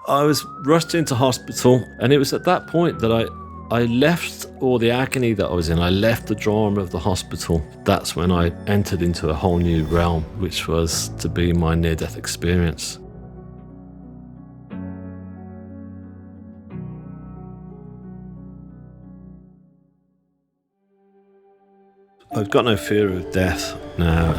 I was rushed into hospital, and it was at that point that I left all the agony that I was in. I left the drama of the hospital. That's when I entered into a whole new realm, which was to be my near-death experience. I've got no fear of death now.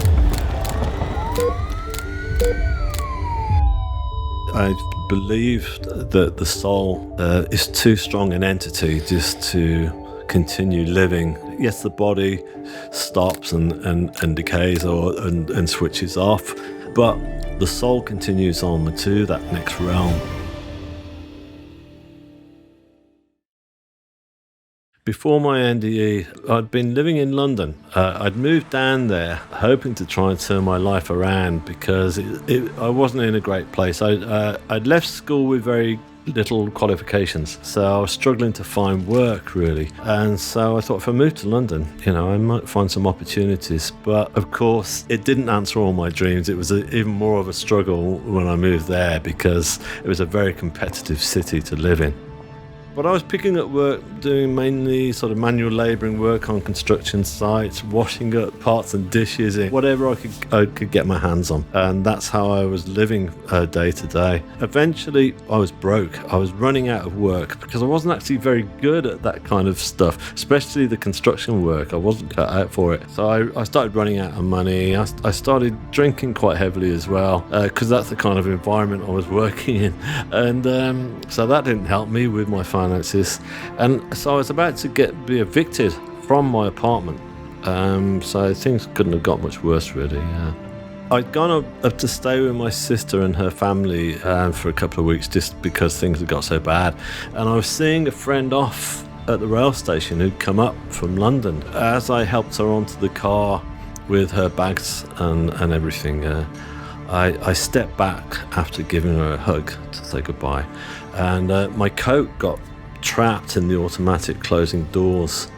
I believe that the soul is too strong an entity just to continue living. Yes, the body stops and decays and switches off, but the soul continues on to that next realm. Before my NDE, I'd been living in London. I'd moved down there hoping to try and turn my life around because I wasn't in a great place. I'd left school with very little qualifications, so I was struggling to find work really. And so I thought if I moved to London, I might find some opportunities. But of course, it didn't answer all my dreams. It was even more of a struggle when I moved there because it was a very competitive city to live in. But I was picking up work, doing mainly sort of manual labouring work on construction sites, washing up pots and dishes, whatever I could get my hands on. And that's how I was living day to day. Eventually, I was broke. I was running out of work because I wasn't actually very good at that kind of stuff, especially the construction work. I wasn't cut out for it. So I started running out of money. I started drinking quite heavily as well because that's the kind of environment I was working in. And so that didn't help me with my finances, and so I was about to be evicted from my apartment, so things couldn't have got much worse really. I'd gone up to stay with my sister and her family for a couple of weeks just because things had got so bad, and I was seeing a friend off at the rail station who'd come up from London. As I helped her onto the car with her bags and everything, I stepped back after giving her a hug to say goodbye, and my coat got trapped in the automatic closing doors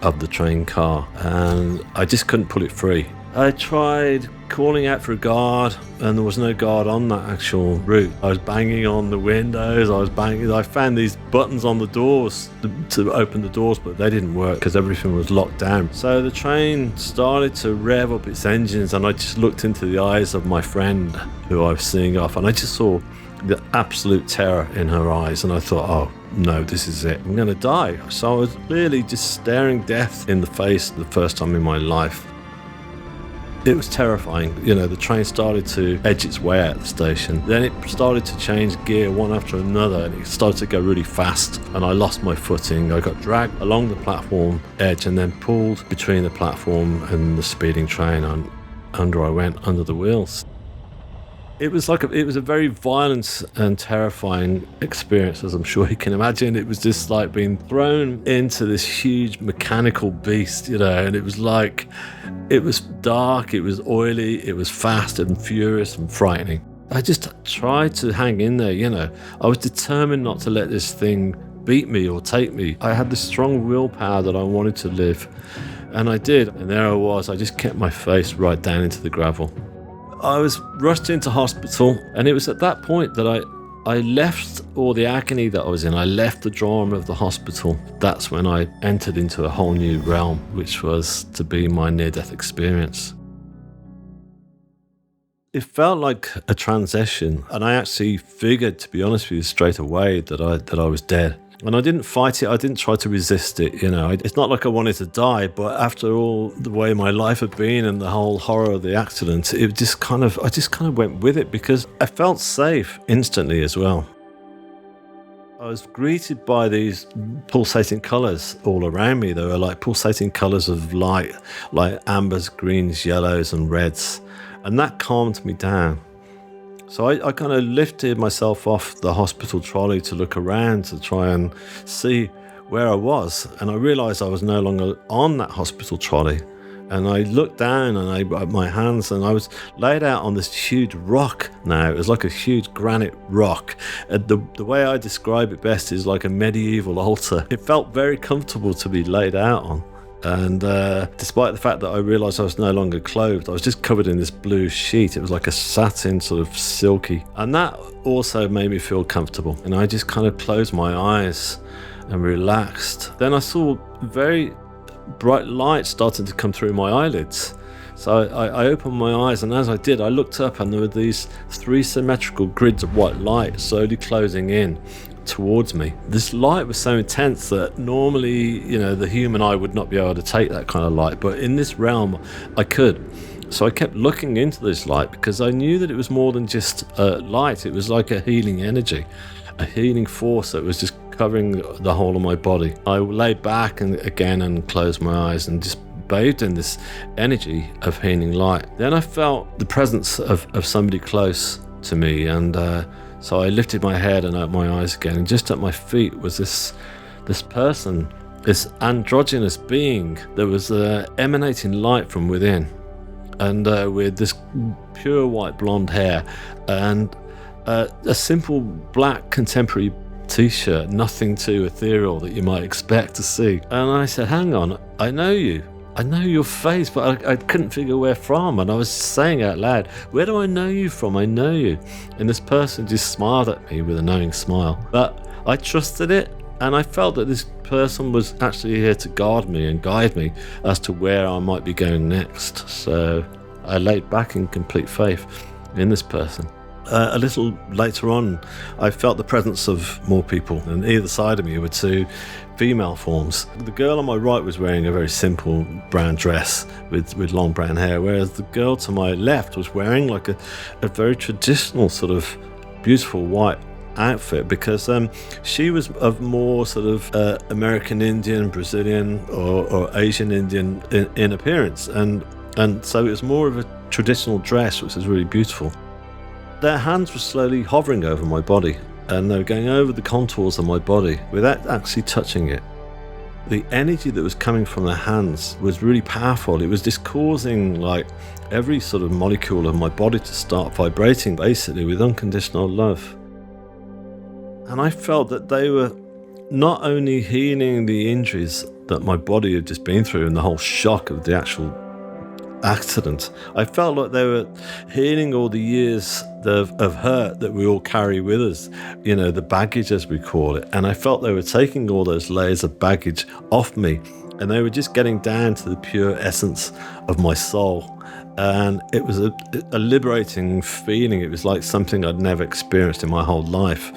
of the train car, and I just couldn't pull it free. I tried calling out for a guard, and there was no guard on that actual route. I was banging on the windows, I found these buttons on the doors to open the doors, but they didn't work because everything was locked down. So the train started to rev up its engines, and I just looked into the eyes of my friend who I was seeing off, and I just saw the absolute terror in her eyes, and I thought, oh no, this is it, I'm gonna die. So I was really just staring death in the face the first time in my life. It was terrifying. The train started to edge its way out of the station. Then it started to change gear one after another, and it started to go really fast, and I lost my footing. I got dragged along the platform edge and then pulled between the platform and the speeding train, and I went under the wheels. It was a very violent and terrifying experience, as I'm sure you can imagine. It was just like being thrown into this huge mechanical beast, and it was dark, it was oily, it was fast and furious and frightening. I just tried to hang in there, I was determined not to let this thing beat me or take me. I had this strong willpower that I wanted to live, and I did. And there I was, I just kept my face right down into the gravel. I was rushed into hospital, and it was at that point that I left all the agony that I was in. I left the drama of the hospital. That's when I entered into a whole new realm, which was to be my near-death experience. It felt like a transition, and I actually figured, to be honest with you, straight away that I was dead. And I didn't fight it. I didn't try to resist it. It's not like I wanted to die, but after all the way my life had been and the whole horror of the accident, I just kind of went with it because I felt safe instantly as well. I was greeted by these pulsating colours all around me. They were like pulsating colours of light, like ambers, greens, yellows and reds. And that calmed me down. So I kind of lifted myself off the hospital trolley to look around to try and see where I was. And I realised I was no longer on that hospital trolley. And I looked down and at my hands, and I was laid out on this huge rock now. It was like a huge granite rock. The way I describe it best is like a medieval altar. It felt very comfortable to be laid out on. And despite the fact that I realised I was no longer clothed, I was just covered in this blue sheet. It was like a satin, sort of silky. And that also made me feel comfortable. And I just kind of closed my eyes and relaxed. Then I saw very bright light starting to come through my eyelids. So I opened my eyes, and as I did, I looked up, and there were these 3 symmetrical grids of white light slowly closing in towards me. This light was so intense that normally, the human eye would not be able to take that kind of light, but in this realm, I could. So I kept looking into this light because I knew that it was more than just light. It was like a healing energy, a healing force that was just covering the whole of my body. I lay back and closed my eyes and just bathed in this energy of healing light. Then I felt the presence of somebody close to me, and so I lifted my head and opened my eyes again, and just at my feet was this person, this androgynous being that was emanating light from within, and with this pure white blonde hair and a simple black contemporary t-shirt, nothing too ethereal that you might expect to see. And I said, hang on, I know you. I know your face, but I couldn't figure where from. And I was saying out loud, where do I know you from? I know you. And this person just smiled at me with a knowing smile. But I trusted it, and I felt that this person was actually here to guard me and guide me as to where I might be going next. So I laid back in complete faith in this person. A little later on, I felt the presence of more people, and either side of me were 2 female forms. The girl on my right was wearing a very simple brown dress with long brown hair, whereas the girl to my left was wearing like a very traditional sort of beautiful white outfit, because she was of more sort of American Indian, Brazilian or Asian Indian in appearance, and so it was more of a traditional dress, which was really beautiful. Their hands were slowly hovering over my body, and they were going over the contours of my body without actually touching it. The energy that was coming from their hands was really powerful. It was just causing like every sort of molecule of my body to start vibrating, basically with unconditional love. And I felt that they were not only healing the injuries that my body had just been through and the whole shock of the actual accident. I felt like they were healing all the years of hurt that we all carry with us, the baggage as we call it. And I felt they were taking all those layers of baggage off me, and they were just getting down to the pure essence of my soul. And it was a liberating feeling. It was like something I'd never experienced in my whole life.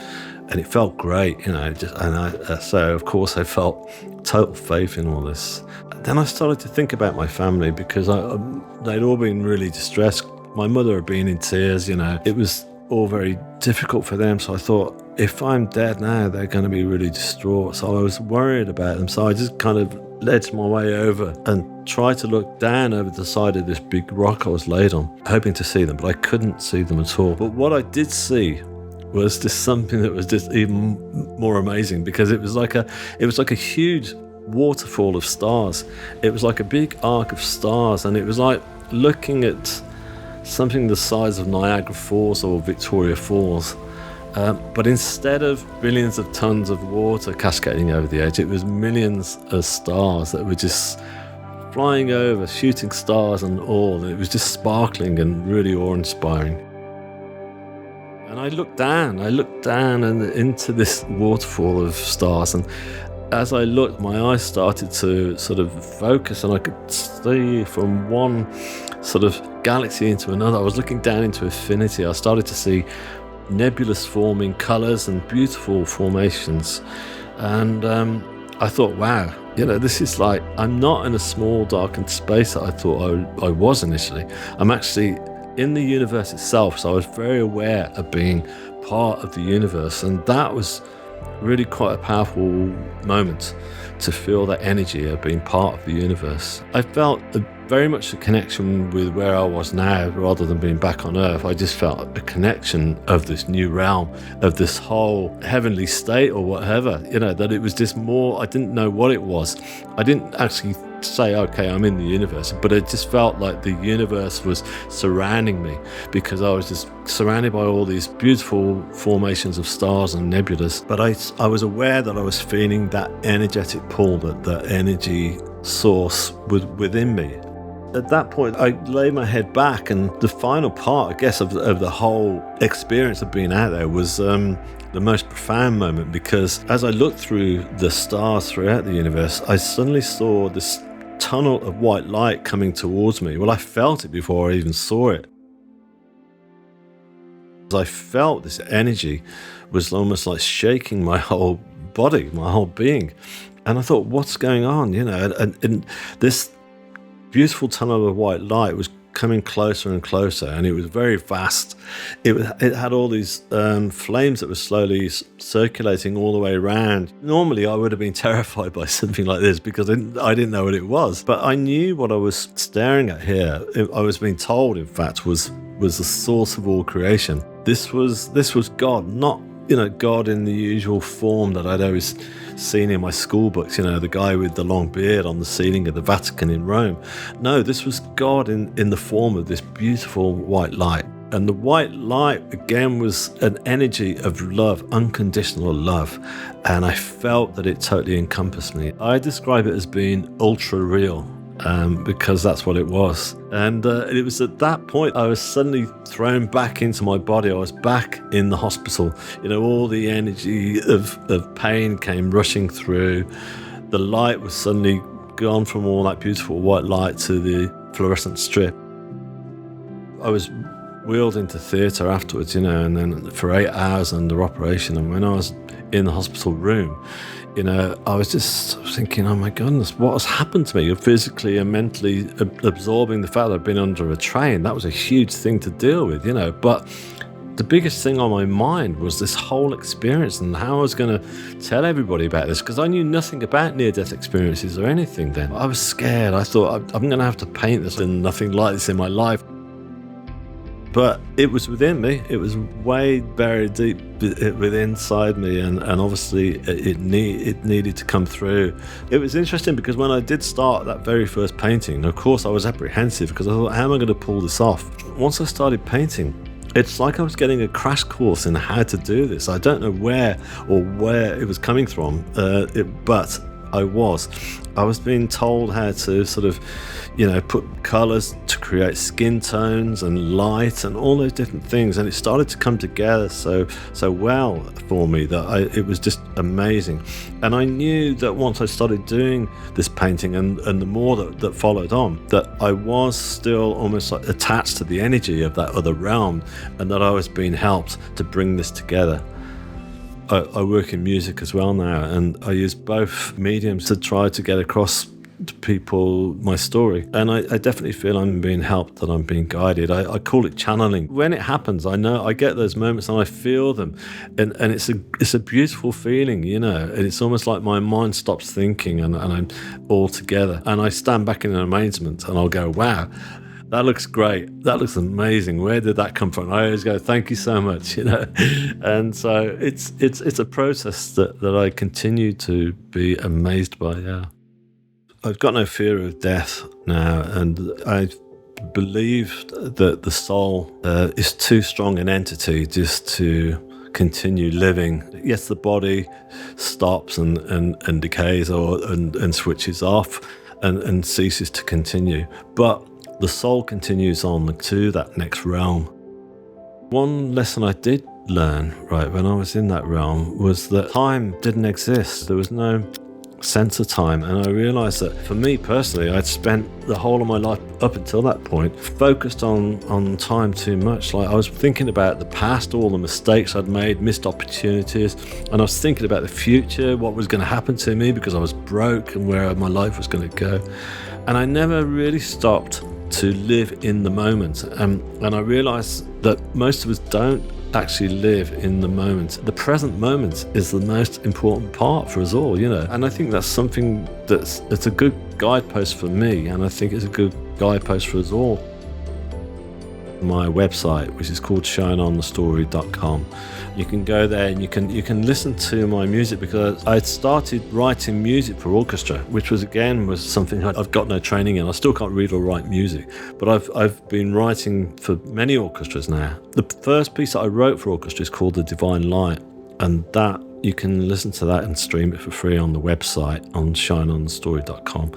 And it felt great, so of course I felt total faith in all this. Then I started to think about my family, because they'd all been really distressed. My mother had been in tears, it was all very difficult for them. So I thought, if I'm dead now, they're going to be really distraught. So I was worried about them. So I just kind of edged my way over and tried to look down over the side of this big rock I was laid on, hoping to see them, but I couldn't see them at all. But what I did see was just something that was just even more amazing, because it was like a huge waterfall of stars. It was like a big arc of stars, and it was like looking at something the size of Niagara Falls or Victoria Falls, but instead of billions of tons of water cascading over the edge, it was millions of stars that were just flying over, shooting stars and all, and it was just sparkling and really awe-inspiring. And I looked down and into this waterfall of stars, and as I looked, my eyes started to sort of focus, and I could see from one sort of galaxy into another. I was looking down into infinity. I started to see nebulous forming colours and beautiful formations, and I thought, wow, this is like, I'm not in a small darkened space that I thought I was initially. I'm actually in the universe itself. So I was very aware of being part of the universe, and that was really quite a powerful moment to feel that energy of being part of the universe. I felt very much a connection with where I was now, rather than being back on Earth. I just felt a connection of this new realm, of this whole heavenly state or whatever, that it was just more, I didn't know what it was. I didn't actually say, okay, I'm in the universe, but it just felt like the universe was surrounding me, because I was just surrounded by all these beautiful formations of stars and nebulas. But I was aware that I was feeling that energetic pull, that energy source within me. At that point, I laid my head back, and the final part, I guess, of the whole experience of being out there was the most profound moment, because as I looked through the stars throughout the universe, I suddenly saw this tunnel of white light coming towards me. Well, I felt it before I even saw it. I felt this energy was almost like shaking my whole body, my whole being. And I thought, what's going on? And this beautiful tunnel of white light was coming closer and closer, and it was very vast. It had all these flames that were slowly circulating all the way around. Normally I would have been terrified by something like this, because I didn't know what it was, but I knew what I was staring at here. I was being told, in fact, was the source of all creation. This was God, not God in the usual form that I'd always seen in my school books, the guy with the long beard on the ceiling of the Vatican in Rome. No, this was God in the form of this beautiful white light. And the white light, again, was an energy of love, unconditional love. And I felt that it totally encompassed me. I describe it as being ultra real. Because that's what it was. And it was at that point I was suddenly thrown back into my body. I was back in the hospital. All the energy of pain came rushing through. The light was suddenly gone from all that beautiful white light to the fluorescent strip. I was wheeled into theatre afterwards, and then for 8 hours under operation. And when I was in the hospital room, I was just thinking, oh my goodness, what has happened to me? Physically and mentally absorbing the fact that I've been under a train. That was a huge thing to deal with, But the biggest thing on my mind was this whole experience and how I was going to tell everybody about this, because I knew nothing about near-death experiences or anything then. I was scared. I thought, I'm going to have to paint this, and nothing like this in my life. But it was within me. It was way buried deep within inside me, and obviously it needed to come through. It was interesting because when I did start that very first painting, of course I was apprehensive, because I thought, how am I going to pull this off? Once I started painting, it's like I was getting a crash course in how to do this. I don't know where it was coming from, but I was being told how to sort of, put colours to create skin tones and light and all those different things, and it started to come together so well for me that it was just amazing. And I knew that once I started doing this painting and the more that followed on, that I was still almost like attached to the energy of that other realm, and that I was being helped to bring this together. I work in music as well now, and I use both mediums to try to get across to people my story. And I definitely feel I'm being helped, that I'm being guided. I call it channeling. When it happens, I know I get those moments and I feel them, and it's a beautiful feeling, and it's almost like my mind stops thinking and I'm all together, and I stand back in amazement and I'll go, wow, that looks great. That looks amazing. Where did that come from? I always go, thank you so much, And so it's a process that I continue to be amazed by, yeah. I've got no fear of death now, and I believe that the soul is too strong an entity just to continue living. Yes, the body stops and decays and switches off and ceases to continue, but the soul continues on to that next realm. One lesson I did learn, when I was in that realm, was that time didn't exist. There was no sense of time, and I realised that for me personally, I'd spent the whole of my life up until that point focused on time too much. Like, I was thinking about the past, all the mistakes I'd made, missed opportunities, and I was thinking about the future, what was going to happen to me because I was broke, and where my life was going to go. And I never really stopped to live in the moment, and I realised that most of us don't actually live in the moment. The present moment is the most important part for us all, and I think that's something it's a good guidepost for me, and I think it's a good guidepost for us all. my website, which is called shineonthestory.com. You can go there and you can listen to my music, because I started writing music for orchestra, which was something I've got no training in. I still can't read or write music, but I've been writing for many orchestras now. The first piece that I wrote for orchestra is called The Divine Light, and that you can listen to that and stream it for free on the website on shineonthestory.com.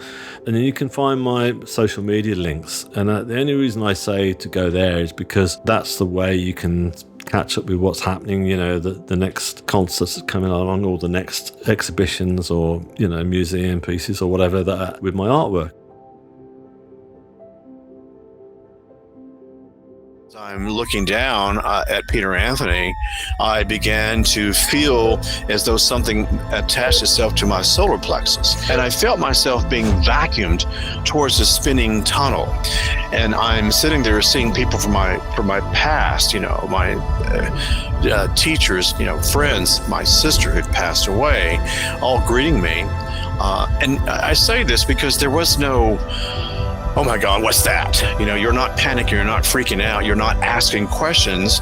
And then you can find my social media links. And the only reason I say to go there is because that's the way you can catch up with what's happening, the next concerts that's coming along, or the next exhibitions, or, museum pieces or whatever that with my artwork. I'm looking down at Peter Anthony, I began to feel as though something attached itself to my solar plexus. And I felt myself being vacuumed towards a spinning tunnel. And I'm sitting there seeing people from my past, my teachers, friends, my sister who'd passed away, all greeting me. And I say this because there was no, oh my God, what's that? You're not panicking, you're not freaking out, you're not asking questions.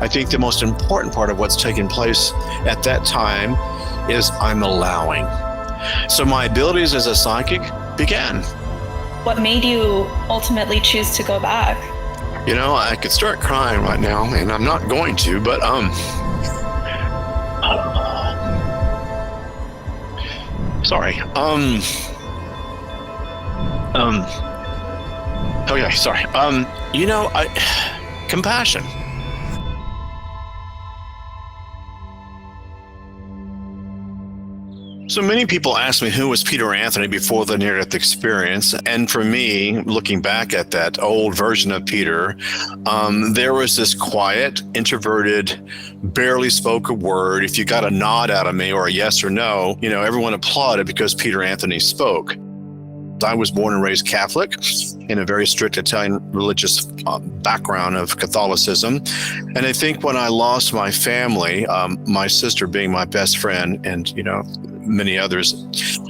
I think the most important part of what's taking place at that time is I'm allowing. So my abilities as a psychic began. What made you ultimately choose to go back? I could start crying right now, and I'm not going to, but sorry. Okay, sorry. Compassion. So many people ask me who was Peter Anthony before the near-death experience. And for me, looking back at that old version of Peter, there was this quiet, introverted, barely spoke a word. If you got a nod out of me or a yes or no, everyone applauded because Peter Anthony spoke. I was born and raised Catholic in a very strict Italian religious background of Catholicism. And I think when I lost my family, my sister being my best friend, and, many others,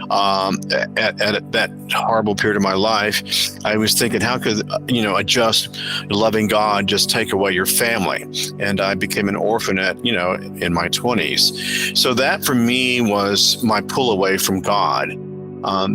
at that horrible period of my life, I was thinking, how could, a just loving God just take away your family? And I became an orphan in my 20s. So that for me was my pull away from God.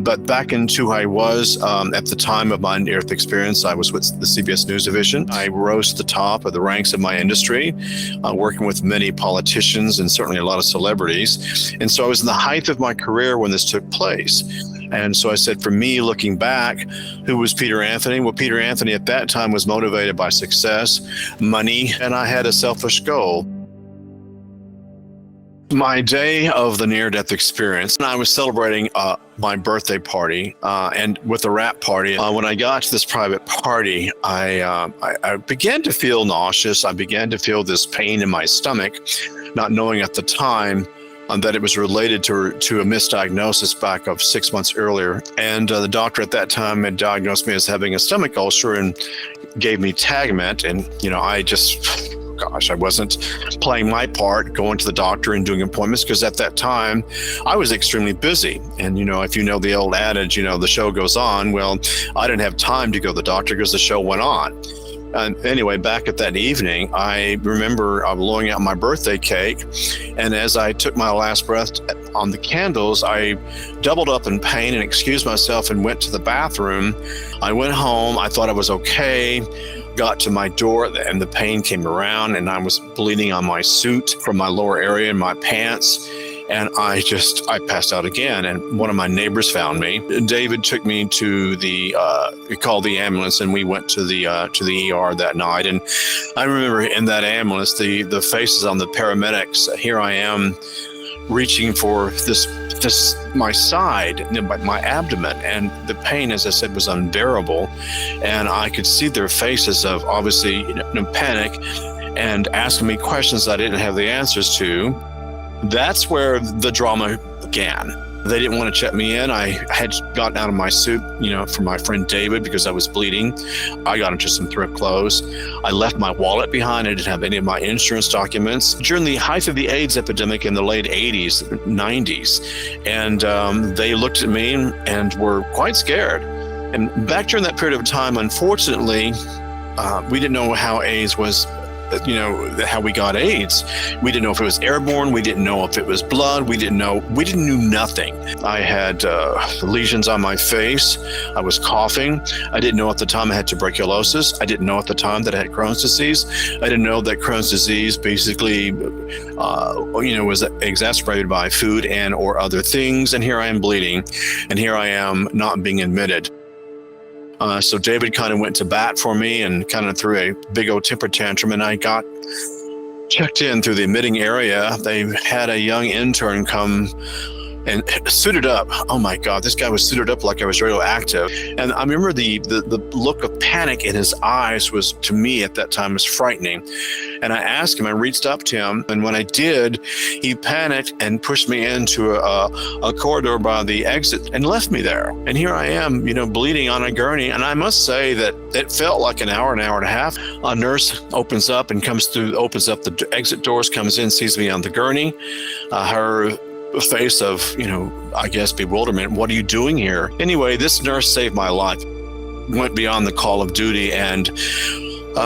But back into who I was at the time of my near-death experience, I was with the CBS News Division. I rose to the top of the ranks of my industry, working with many politicians and certainly a lot of celebrities. And so I was in the height of my career when this took place. And so I said, for me, looking back, who was Peter Anthony? Well, Peter Anthony at that time was motivated by success, money, and I had a selfish goal. My day of the near-death experience, I was celebrating my birthday party and with a wrap party. When I got to this private party, I began to feel nauseous. I began to feel this pain in my stomach, not knowing at the time that it was related to a misdiagnosis back of 6 months earlier. And the doctor at that time had diagnosed me as having a stomach ulcer and gave me Tagamet. And, I wasn't playing my part, going to the doctor and doing appointments, because at that time I was extremely busy. And, if you know the old adage, the show goes on. Well, I didn't have time to go to the doctor because the show went on. And anyway, back at that evening, I remember blowing out my birthday cake. And as I took my last breath on the candles, I doubled up in pain and excused myself and went to the bathroom. I went home. I thought I was okay. Got to my door and the pain came around, and I was bleeding on my suit from my lower area and my pants. And I passed out again. And one of my neighbors found me. David took me to we called the ambulance, and we went to the ER that night. And I remember in that ambulance, the faces on the paramedics. Here I am reaching for this my side, my abdomen, and the pain, as I said, was unbearable. And I could see their faces of obviously panic and asking me questions I didn't have the answers to. That's where the drama began. They didn't want to check me in. I had gotten out of my suit, for my friend David, because I was bleeding. I got into some thrift clothes. I left my wallet behind. I didn't have any of my insurance documents. During the height of the AIDS epidemic in the late 80s, 90s, and they looked at me and were quite scared. And back during that period of time, unfortunately, We didn't know how AIDS was, how we got AIDS. We didn't know if it was airborne. We didn't know if it was blood. We didn't know nothing. I had lesions on my face. I was coughing. I didn't know at the time I had tuberculosis. I didn't know at the time that I had Crohn's disease. I didn't know that Crohn's disease basically, was exacerbated by food and or other things. And here I am bleeding, and here I am not being admitted. So David kind of went to bat for me and kind of threw a big old temper tantrum, and I got checked in through the admitting area. They had a young intern come and suited up. Oh my God, this guy was suited up like I was radioactive. And I remember the look of panic in his eyes was, to me at that time, was frightening. And I asked him, I reached up to him, and when I did, he panicked and pushed me into a corridor by the exit and left me there. And here I am, bleeding on a gurney. And I must say that it felt like an hour and a half. A nurse opens up the exit doors, comes in, sees me on the gurney. Her face of, I guess, bewilderment. What are you doing here? Anyway, this nurse saved my life, went beyond the call of duty, and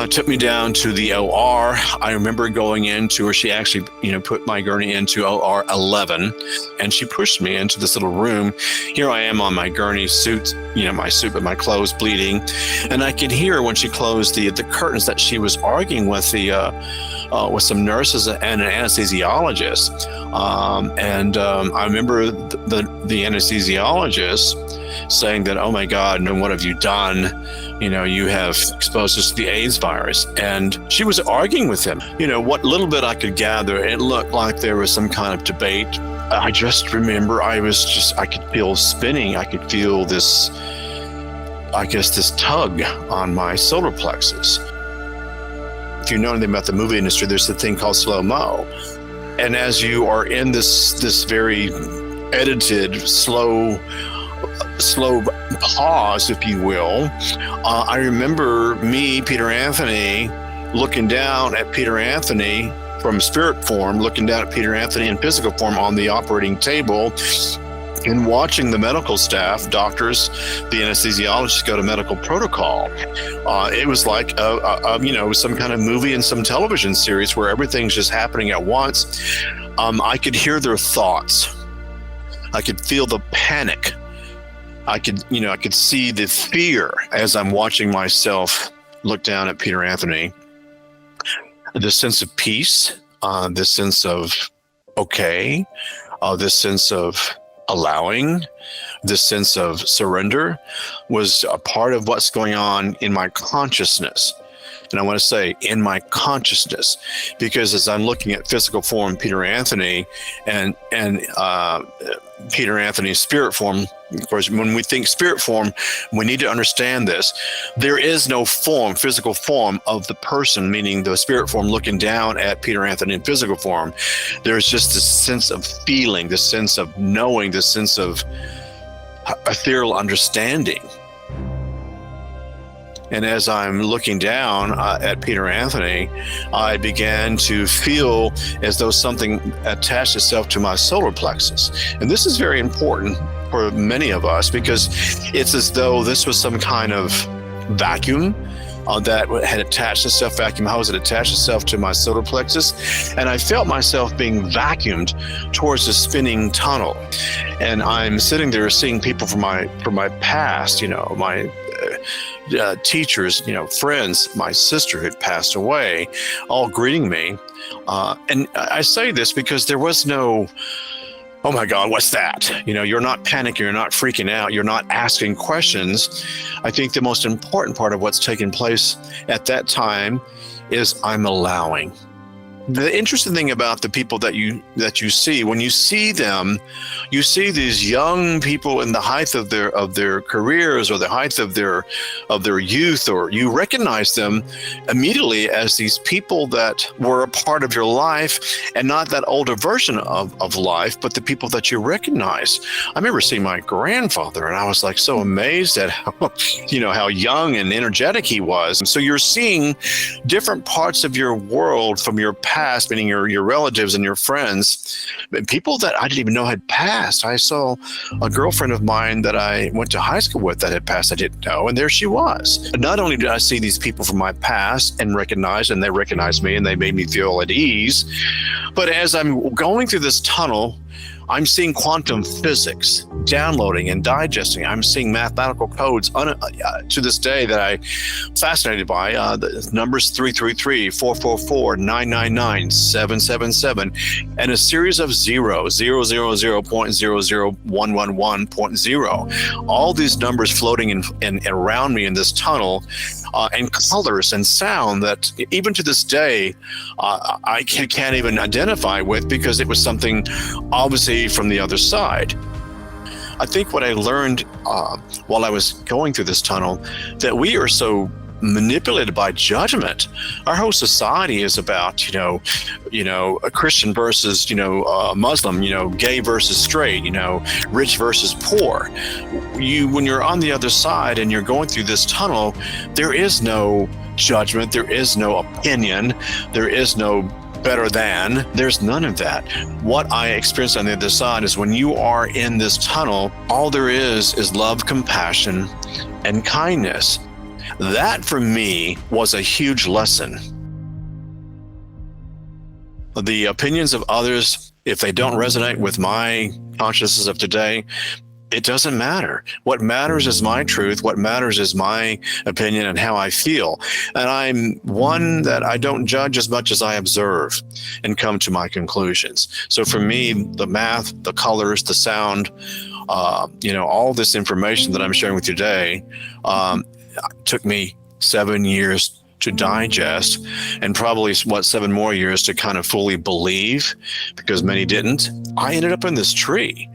took me down to the OR. I remember going into where she actually, put my gurney into OR 11, and she pushed me into this little room. Here I am on my gurney suit, my suit, but my clothes bleeding. And I could hear when she closed the curtains that she was arguing with with some nurses and an anesthesiologist. I remember the anesthesiologist saying that, oh my God, no, what have you done? You have exposed us to the AIDS virus. And she was arguing with him. What little bit I could gather, it looked like there was some kind of debate. I just remember I could feel spinning. I could feel this tug on my solar plexus. If you know anything about the movie industry, there's a thing called slow-mo. And as you are in this very edited, slow pause, if you will, I remember me, Peter Anthony, looking down at Peter Anthony from spirit form, looking down at Peter Anthony in physical form on the operating table, and watching the medical staff, doctors, the anesthesiologists go to medical protocol. It was like some kind of movie and some television series where everything's just happening at once. I could hear their thoughts. I could feel the panic. I could see the fear as I'm watching myself look down at Peter Anthony. The sense of peace, this sense of okay, this sense of allowing, this sense of surrender was a part of what's going on in my consciousness. And I want to say in my consciousness, because as I'm looking at physical form, Peter Anthony and Peter Anthony's spirit form, of course, when we think spirit form, we need to understand this. There is no form, physical form of the person, meaning the spirit form looking down at Peter Anthony in physical form. There's just this sense of feeling, this sense of knowing, this sense of ethereal understanding. And as I'm looking down at Peter Anthony, I began to feel as though something attached itself to my solar plexus. And this is very important for many of us because it's as though this was some kind of vacuum that had attached itself, how was it attached itself to my solar plexus? And I felt myself being vacuumed towards a spinning tunnel. And I'm sitting there seeing people from my past, my teachers, friends, my sister who had passed away, all greeting me. And I say this because there was no, oh my God, what's that? You're not panicking, you're not freaking out, you're not asking questions. I think the most important part of what's taking place at that time is I'm allowing. The interesting thing about the people that you see, when you see them, you see these young people in the height of their careers or the height of their youth, or you recognize them immediately as these people that were a part of your life, and not that older version of life, but the people that you recognize. I remember seeing my grandfather, and I was like so amazed at how young and energetic he was. And so you're seeing different parts of your world from your past past, meaning your relatives and your friends, people that I didn't even know had passed. I saw a girlfriend of mine that I went to high school with that had passed I didn't know, and there she was. Not only did I see these people from my past and they recognized me and they made me feel at ease, but as I'm going through this tunnel, I'm seeing quantum physics downloading and digesting. I'm seeing mathematical codes to this day that I'm fascinated by. The numbers 333, 444, 999, 777, and a series of zeros, 000.00111.0. All these numbers floating in around me in this tunnel, and colors and sound that even to this day I can't even identify with, because it was something obviously from the other side. I think what I learned while I was going through this tunnel, that we are so manipulated by judgment. Our whole society is about, a Christian versus, Muslim, gay versus straight, rich versus poor. When you're on the other side and you're going through this tunnel, there is no judgment, there is no opinion, there is no better than, there's none of that. What I experienced on the other side is when you are in this tunnel, all there is love, compassion, and kindness. That for me was a huge lesson. The opinions of others, if they don't resonate with my consciousness of today, it doesn't matter. What matters is my truth. What matters is my opinion and how I feel. And I'm one that I don't judge as much as I observe and come to my conclusions. So for me, the math, the colors, the sound, all this information that I'm sharing with you today, took me 7 years to digest, and probably 7 more years to kind of fully believe, because many didn't. I ended up in this tree.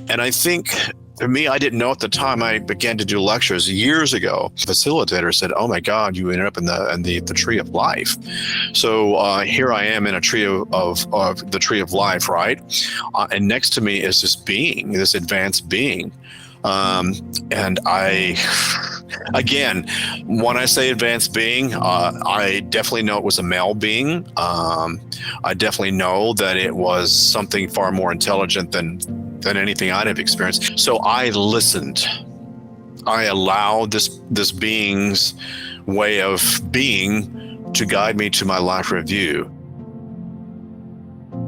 And I think for me, I didn't know at the time I began to do lectures years ago. The facilitator said, "Oh my God, you ended up in the tree of life." So here I am in a tree of the tree of life, right? And next to me is this being, this advanced being. And again, when I say advanced being, I definitely know it was a male being. I definitely know that it was something far more intelligent than anything I'd have experienced. So I listened. I allowed this being's way of being to guide me to my life review.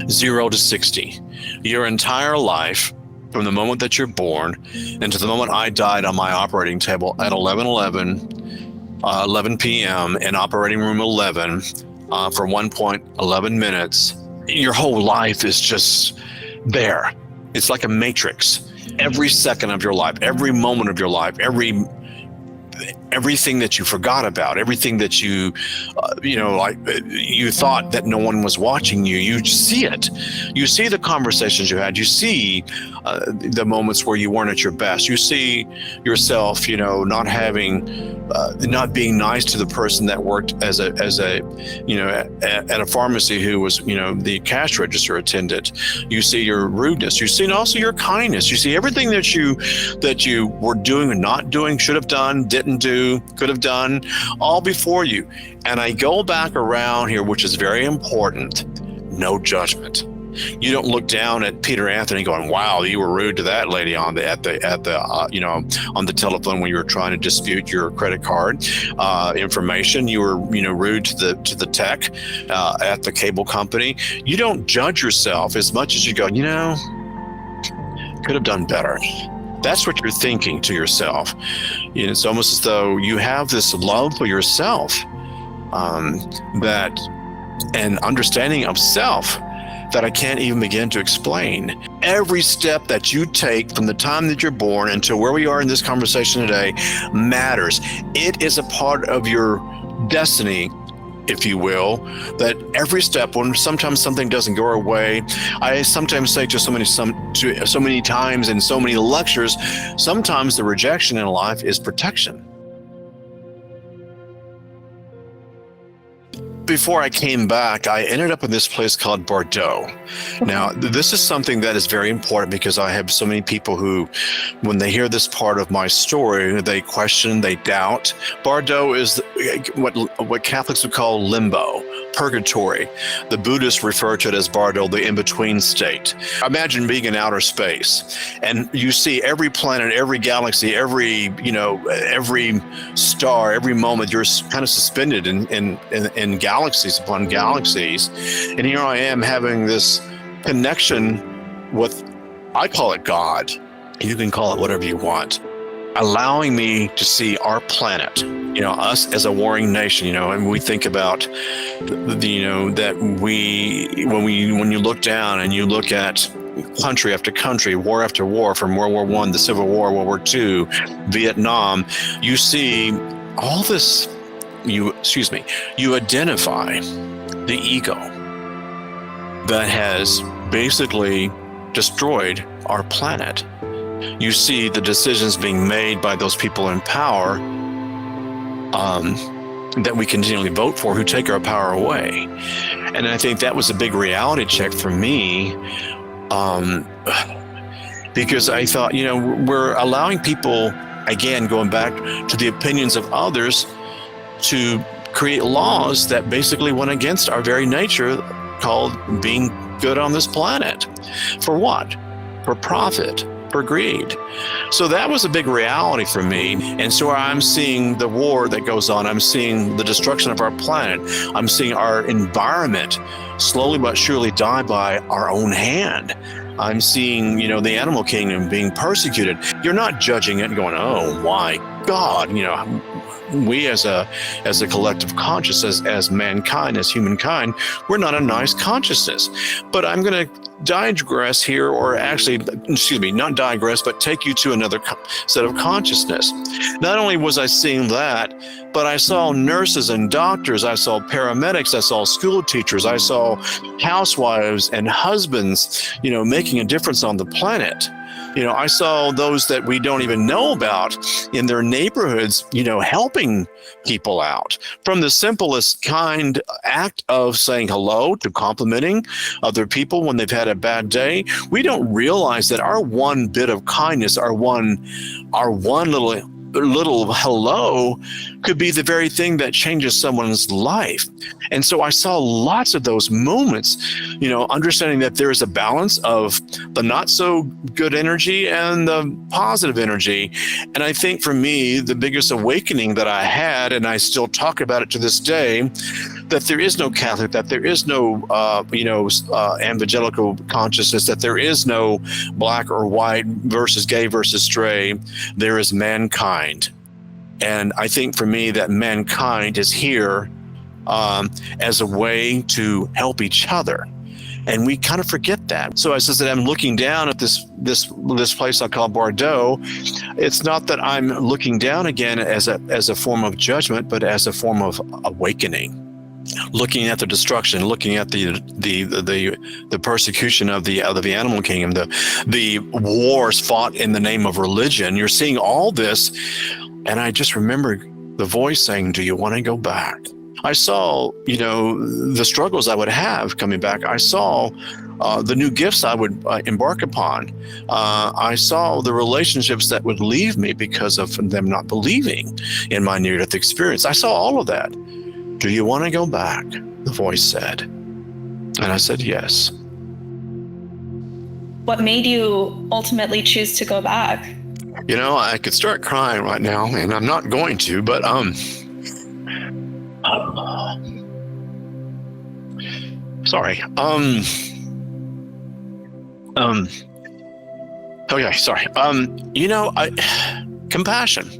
0 to 60. Your entire life, from the moment that you're born and to the moment I died on my operating table at 11 p.m. in operating room 11 for 1.11 minutes, your whole life is just there. It's like a matrix. Every second of your life, every moment of your life, everything that you forgot about, everything that you thought that no one was watching you, you see it. You see the conversations you had. You see the moments where you weren't at your best. You see yourself, not being nice to the person that worked at a pharmacy who was, the cash register attendant. You see your rudeness. You see also your kindness. You see everything that you were doing and not doing, should have done, didn't do, could have done, all before you. And I go back around here, which is very important. No judgment. You don't look down at Peter Anthony going, "Wow, you were rude to that lady on the telephone when you were trying to dispute your credit card information. You were rude to the tech at the cable company." You don't judge yourself as much as you go, could have done better. That's what you're thinking to yourself. It's almost as though you have this love for yourself, that an understanding of self that I can't even begin to explain. Every step that you take from the time that you're born until where we are in this conversation today matters. It is a part of your destiny, if you will, that every step, when sometimes something doesn't go our way, I sometimes say so many times in so many lectures, sometimes the rejection in life is protection. Before I came back, I ended up in this place called Bordeaux. Now, this is something that is very important because I have so many people who, when they hear this part of my story, they question, they doubt. Bordeaux is what Catholics would call limbo. purgatory. The Buddhists refer to it as Bardo, the in-between state. Imagine being in outer space, and you see every planet, every galaxy, every star, every moment. You're kind of suspended in galaxies upon galaxies, and here I am having this connection with, I call it God. You can call it whatever you want, allowing me to see our planet, us as a warring nation, and we think about, that when you look down and you look at country after country, war after war, from World War I, the Civil War, World War II, Vietnam, you see all this, you identify the ego that has basically destroyed our planet. You see the decisions being made by those people in power that we continually vote for, who take our power away. And I think that was a big reality check for me, because I thought, we're allowing people, again, going back to the opinions of others, to create laws that basically went against our very nature, called being good on this planet. For what? For profit, for greed. So that was a big reality for me. And so I'm seeing the war that goes on. I'm seeing the destruction of our planet. I'm seeing our environment slowly but surely die by our own hand. I'm seeing, the animal kingdom being persecuted. You're not judging it and going, oh my God, we as a collective consciousness, as mankind, as humankind, we're not a nice consciousness. But I'm going to digress here, or actually, not digress, but take you to another set of consciousness. Not only was I seeing that, but I saw nurses and doctors, I saw paramedics, I saw school teachers, I saw housewives and husbands, making a difference on the planet. I saw those that we don't even know about in their neighborhoods, helping people out. From the simplest kind act of saying hello to complimenting other people when they've had a bad day. We don't realize that our one bit of kindness, our one little hello could be the very thing that changes someone's life. And so I saw lots of those moments, understanding that there is a balance of the not so good energy and the positive energy. And I think for me, the biggest awakening that I had, and I still talk about it to this day, that there is no Catholic, that there is no, evangelical consciousness, that there is no black or white versus gay versus straight. There is mankind. And I think for me that mankind is here as a way to help each other. And we kind of forget that. So as I said, I'm looking down at this place I call Bordeaux. It's not that I'm looking down again as a form of judgment, but as a form of awakening. Looking at the destruction, looking at the persecution of the animal kingdom, the wars fought in the name of religion. You're seeing all this, and I just remember the voice saying, "Do you want to go back?" I saw, the struggles I would have coming back. I saw the new gifts I would embark upon. I saw the relationships that would leave me because of them not believing in my near-death experience. I saw all of that. "Do you want to go back?" the voice said. And I said, yes. What made you ultimately choose to go back? I could start crying right now, and I'm not going to, but sorry. Okay, sorry. Compassion.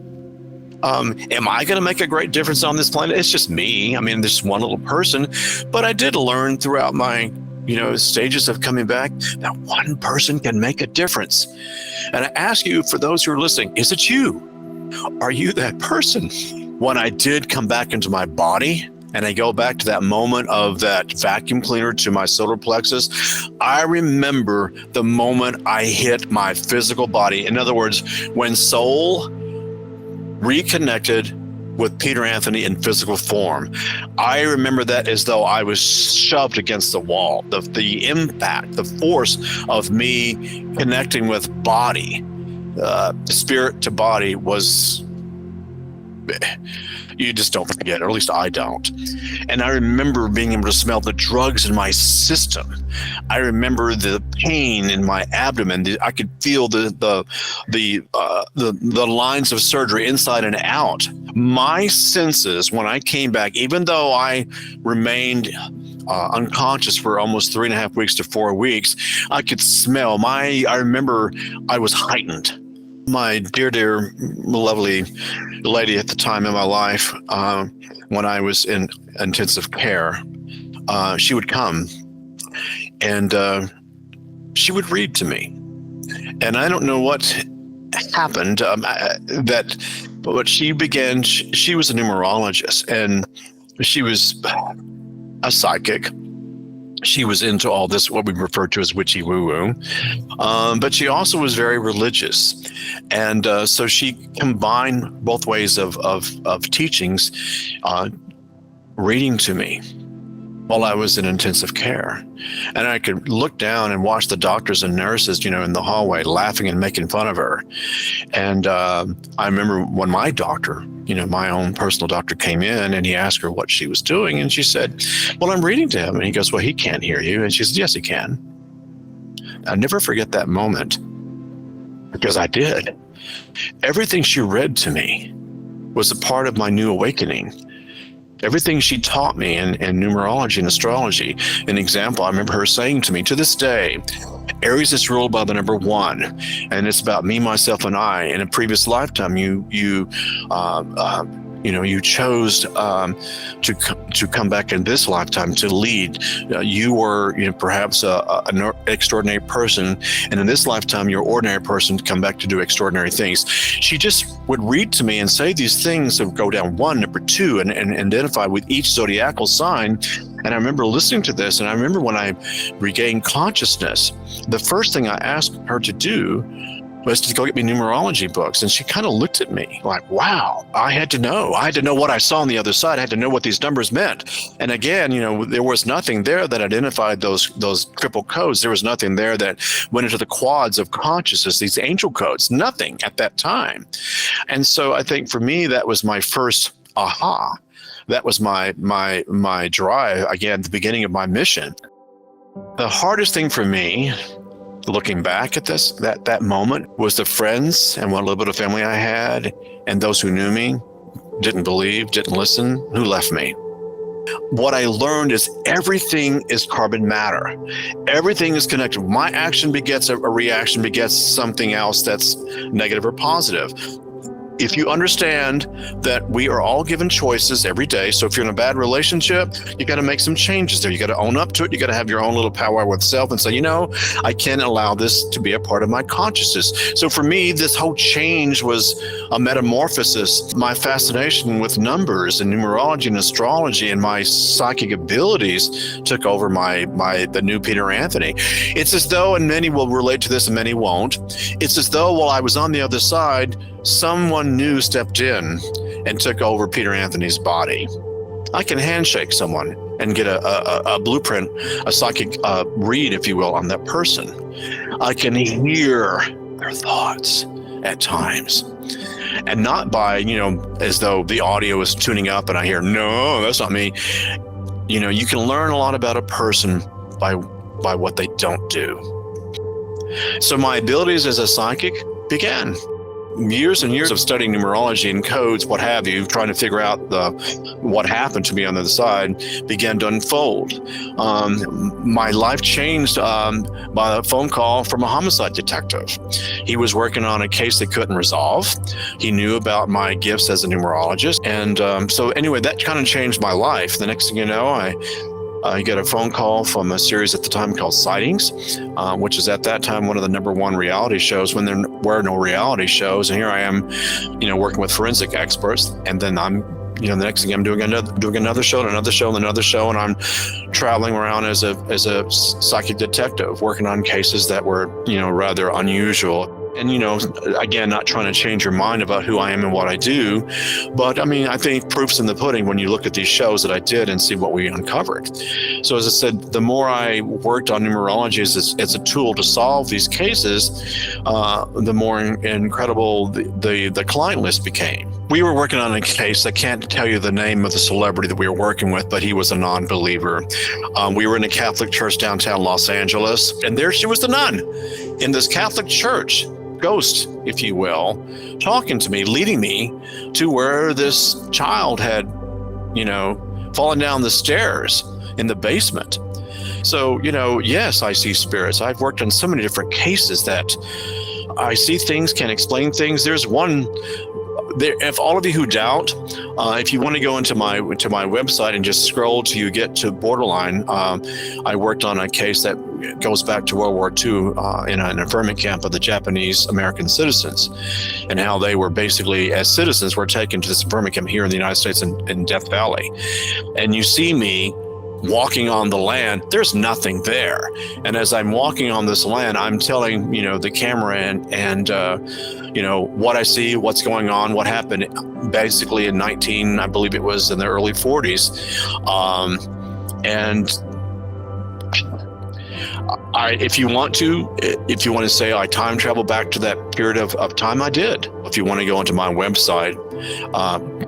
Am I going to make a great difference on this planet? It's just me. I mean, there's one little person, but I did learn throughout my, stages of coming back that one person can make a difference. And I ask you, for those who are listening, is it you? Are you that person? When I did come back into my body, and I go back to that moment of that vacuum cleaner to my solar plexus, I remember the moment I hit my physical body. In other words, when soul reconnected with Peter Anthony in physical form, I remember that as though I was shoved against the wall. The impact, the force of me connecting with body, spirit to body, you just don't forget, or at least I don't. And I remember being able to smell the drugs in my system. I remember the pain in my abdomen. I could feel the lines of surgery inside and out. My senses, when I came back, even though I remained unconscious for almost 3.5 weeks to 4 weeks, I could smell. I remember I was heightened. My dear, lovely lady at the time in my life, when I was in intensive care, she would come and she would read to me. And I don't know what happened, but she began, she was a numerologist, and she was a psychic. She was into all this, what we refer to as witchy woo-woo, but she also was very religious. And so she combined both ways of teachings, reading to me while I was in intensive care. And I could look down and watch the doctors and nurses, in the hallway laughing and making fun of her. And I remember when my doctor, my own personal doctor, came in and he asked her what she was doing. And she said, well, I'm reading to him. And he goes, well, he can't hear you. And she said, yes, he can. I'll never forget that moment, because I did. Everything she read to me was a part of my new awakening. Everything she taught me in numerology and astrology. An example, I remember her saying to me, to this day, Aries is ruled by the number 1, and it's about me, myself, and I. In a previous lifetime, you chose to come back in this lifetime to lead. You were, perhaps an extraordinary person, and in this lifetime, you're an ordinary person to come back to do extraordinary things. She just would read to me and say these things that would go down 1, number 2, and identify with each zodiacal sign. And I remember listening to this, and I remember when I regained consciousness, the first thing I asked her to do was to go get me numerology books. And she kind of looked at me like, wow, I had to know what I saw on the other side. I had to know what these numbers meant. And again, there was nothing there that identified those triple codes. There was nothing there that went into the quads of consciousness, these angel codes, nothing at that time. And so I think for me, that was my first aha. That was my drive, again, the beginning of my mission. The hardest thing for me, looking back at this, that moment, was the friends and what little bit of family I had, and those who knew me, didn't believe, didn't listen, who left me. What I learned is everything is carbon matter. Everything is connected. My action begets a reaction, begets something else that's negative or positive. If you understand that we are all given choices every day, so if you're in a bad relationship, you got to make some changes there. You got to own up to it. You got to have your own little power with self and say, I can't allow this to be a part of my consciousness. So for me, this whole change was a metamorphosis. My fascination with numbers and numerology and astrology and my psychic abilities took over the new Peter Anthony. It's as though, and many will relate to this and many won't, it's as though while I was on the other side, someone new stepped in and took over Peter Anthony's body. I can handshake someone and get a blueprint, a psychic read, if you will, on that person. I can hear their thoughts at times. And not by, as though the audio is tuning up and I hear, no, that's not me. You can learn a lot about a person by what they don't do. So my abilities as a psychic began. Years and years of studying numerology and codes, what have you, trying to figure out what happened to me on the other side, began to unfold. My life changed by a phone call from a homicide detective. He was working on a case they couldn't resolve. He knew about my gifts as a numerologist. And so anyway, that kind of changed my life. The next thing you know, I get a phone call from a series at the time called Sightings, which is at that time one of the number 1 reality shows when there were no reality shows. And here I am, working with forensic experts. And then I'm, the next thing I'm doing another show and another show and another show. And I'm traveling around as a psychic detective, working on cases that were, rather unusual. And, again, not trying to change your mind about who I am and what I do. But I think proof's in the pudding when you look at these shows that I did and see what we uncovered. So as I said, the more I worked on numerology as a tool to solve these cases, the more incredible the client list became. We were working on a case. I can't tell you the name of the celebrity that we were working with, but he was a non-believer. We were in a Catholic church downtown Los Angeles, and there she was, the nun, in this Catholic church, ghost, if you will, talking to me, leading me to where this child had, fallen down the stairs in the basement. So, yes, I see spirits. I've worked on so many different cases that I see things, can explain things. There's one there. If all of you who doubt, if you want to go into my website and just scroll till you get to borderline, I worked on a case that goes back to World War II in an internment camp of the Japanese American citizens, and how they were basically, as citizens, were taken to this internment camp here in the United States in Death Valley. And you see me walking on the land, there's nothing there. And as I'm walking on this land, I'm telling, the camera and what I see, what's going on, what happened basically in I believe it was in the early 40s. If you want to say I time travel back to that period of time, I did. If you want to go into my website,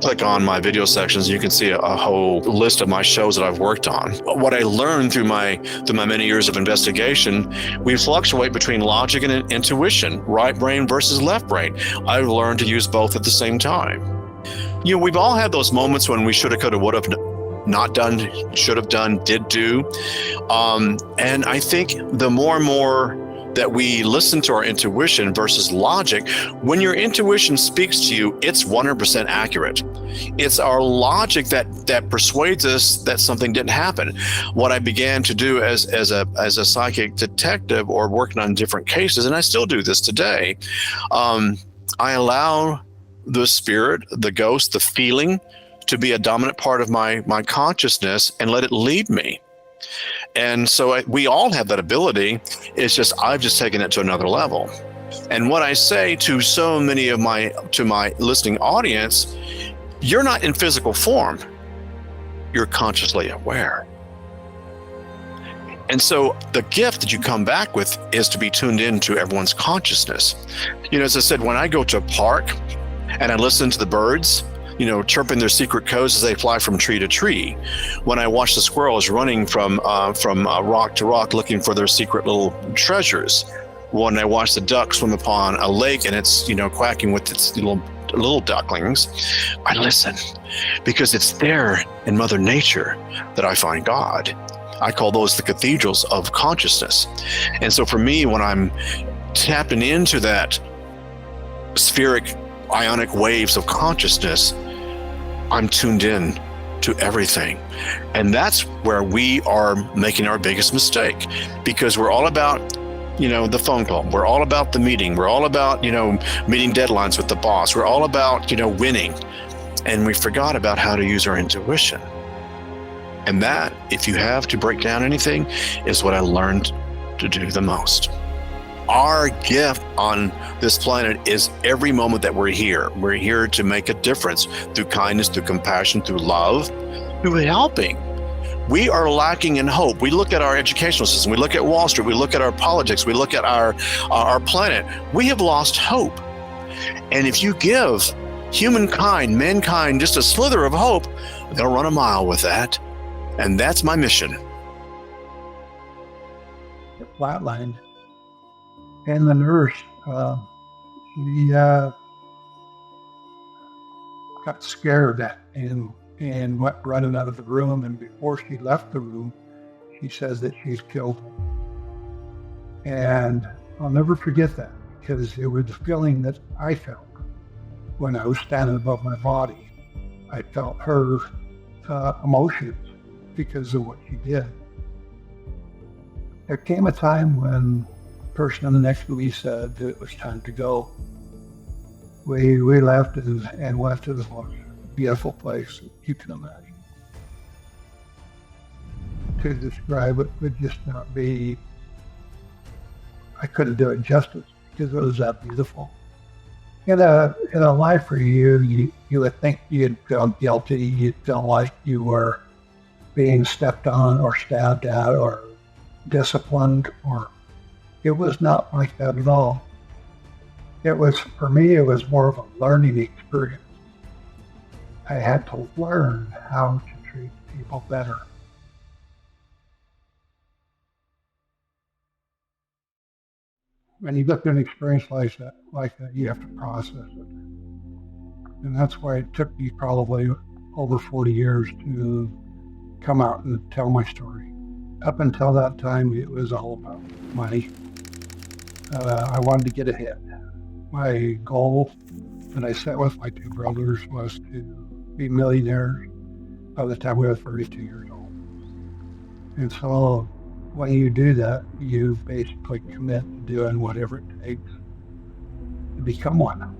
click on my video sections, you can see a whole list of my shows that I've worked on. What I learned through my many years of investigation, we fluctuate between logic and intuition, right brain versus left brain. I've learned to use both at the same time. We've all had those moments when we shoulda, coulda, woulda, not done, should have done, did do. And I think the more and more that we listen to our intuition versus logic, when your intuition speaks to you, it's 100% accurate. It's our logic that persuades us that something didn't happen. What I began to do as a psychic detective or working on different cases, and I still do this today, I allow the spirit, the ghost, the feeling to be a dominant part of my consciousness and let it lead me. And so we all have that ability. It's just I've just taken it to another level. And what I say to so many of my listening audience, you're not in physical form. You're consciously aware. And so the gift that you come back with is to be tuned into everyone's consciousness. As I said, when I go to a park and I listen to the birds, chirping their secret codes as they fly from tree to tree. When I watch the squirrels running from rock to rock looking for their secret little treasures. When I watch the duck swim upon a lake and it's, quacking with its little ducklings, I listen because it's there in Mother Nature that I find God. I call those the cathedrals of consciousness. And so for me, when I'm tapping into that spheric ionic waves of consciousness, I'm tuned in to everything. And that's where we are making our biggest mistake, because we're all about, the phone call. We're all about the meeting. We're all about, meeting deadlines with the boss. We're all about, winning. And we forgot about how to use our intuition. And that, if you have to break down anything, is what I learned to do the most. Our gift on this planet is every moment that we're here. We're here to make a difference through kindness, through compassion, through love, through helping. We are lacking in hope. We look at our educational system. We look at Wall Street. We look at our politics. We look at our planet. We have lost hope. And if you give humankind, mankind, just a slither of hope, they'll run a mile with that. And that's my mission. Flatlined. And the nurse, she got scared and went running out of the room. And before she left the room, she says that she's killed him. And I'll never forget that, because it was the feeling that I felt when I was standing above my body. I felt her emotions because of what she did. There came a time when person on the next to me said that it was time to go. We left and went to the most beautiful place you can imagine. To describe it would just not be, I couldn't do it justice because it was that beautiful. In a life for you would think you'd feel guilty, you'd feel like you were being stepped on or stabbed at or disciplined, or it was not like that at all. For me, it was more of a learning experience. I had to learn how to treat people better. When you look at an experience like that, you have to process it. And that's why it took me probably over 40 years to come out and tell my story. Up until that time, it was all about money. I wanted to get ahead. My goal that I set with my two brothers was to be millionaires by the time we were 32 years old. And so when you do that, you basically commit to doing whatever it takes to become one.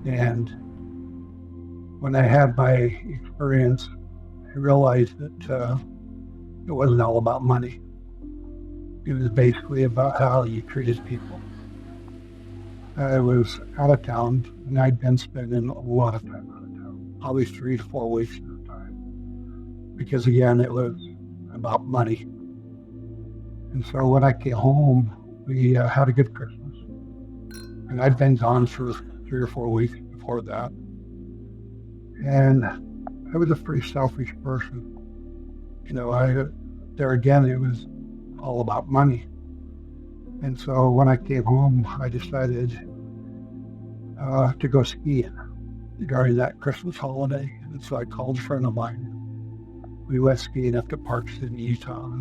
And when I had my experience, I realized that it wasn't all about money. It was basically about how you treated people. I was out of town, and I'd been spending a lot of time out of town, probably 3 to 4 weeks at a time, because again, it was about money. And so when I came home, we had a good Christmas, and I'd been gone for 3 or 4 weeks before that. And I was a pretty selfish person. You know, there again, it was all about money. And so when I came home, I decided to go skiing during that Christmas holiday. And so I called a friend of mine. We went skiing up to Park City, Utah.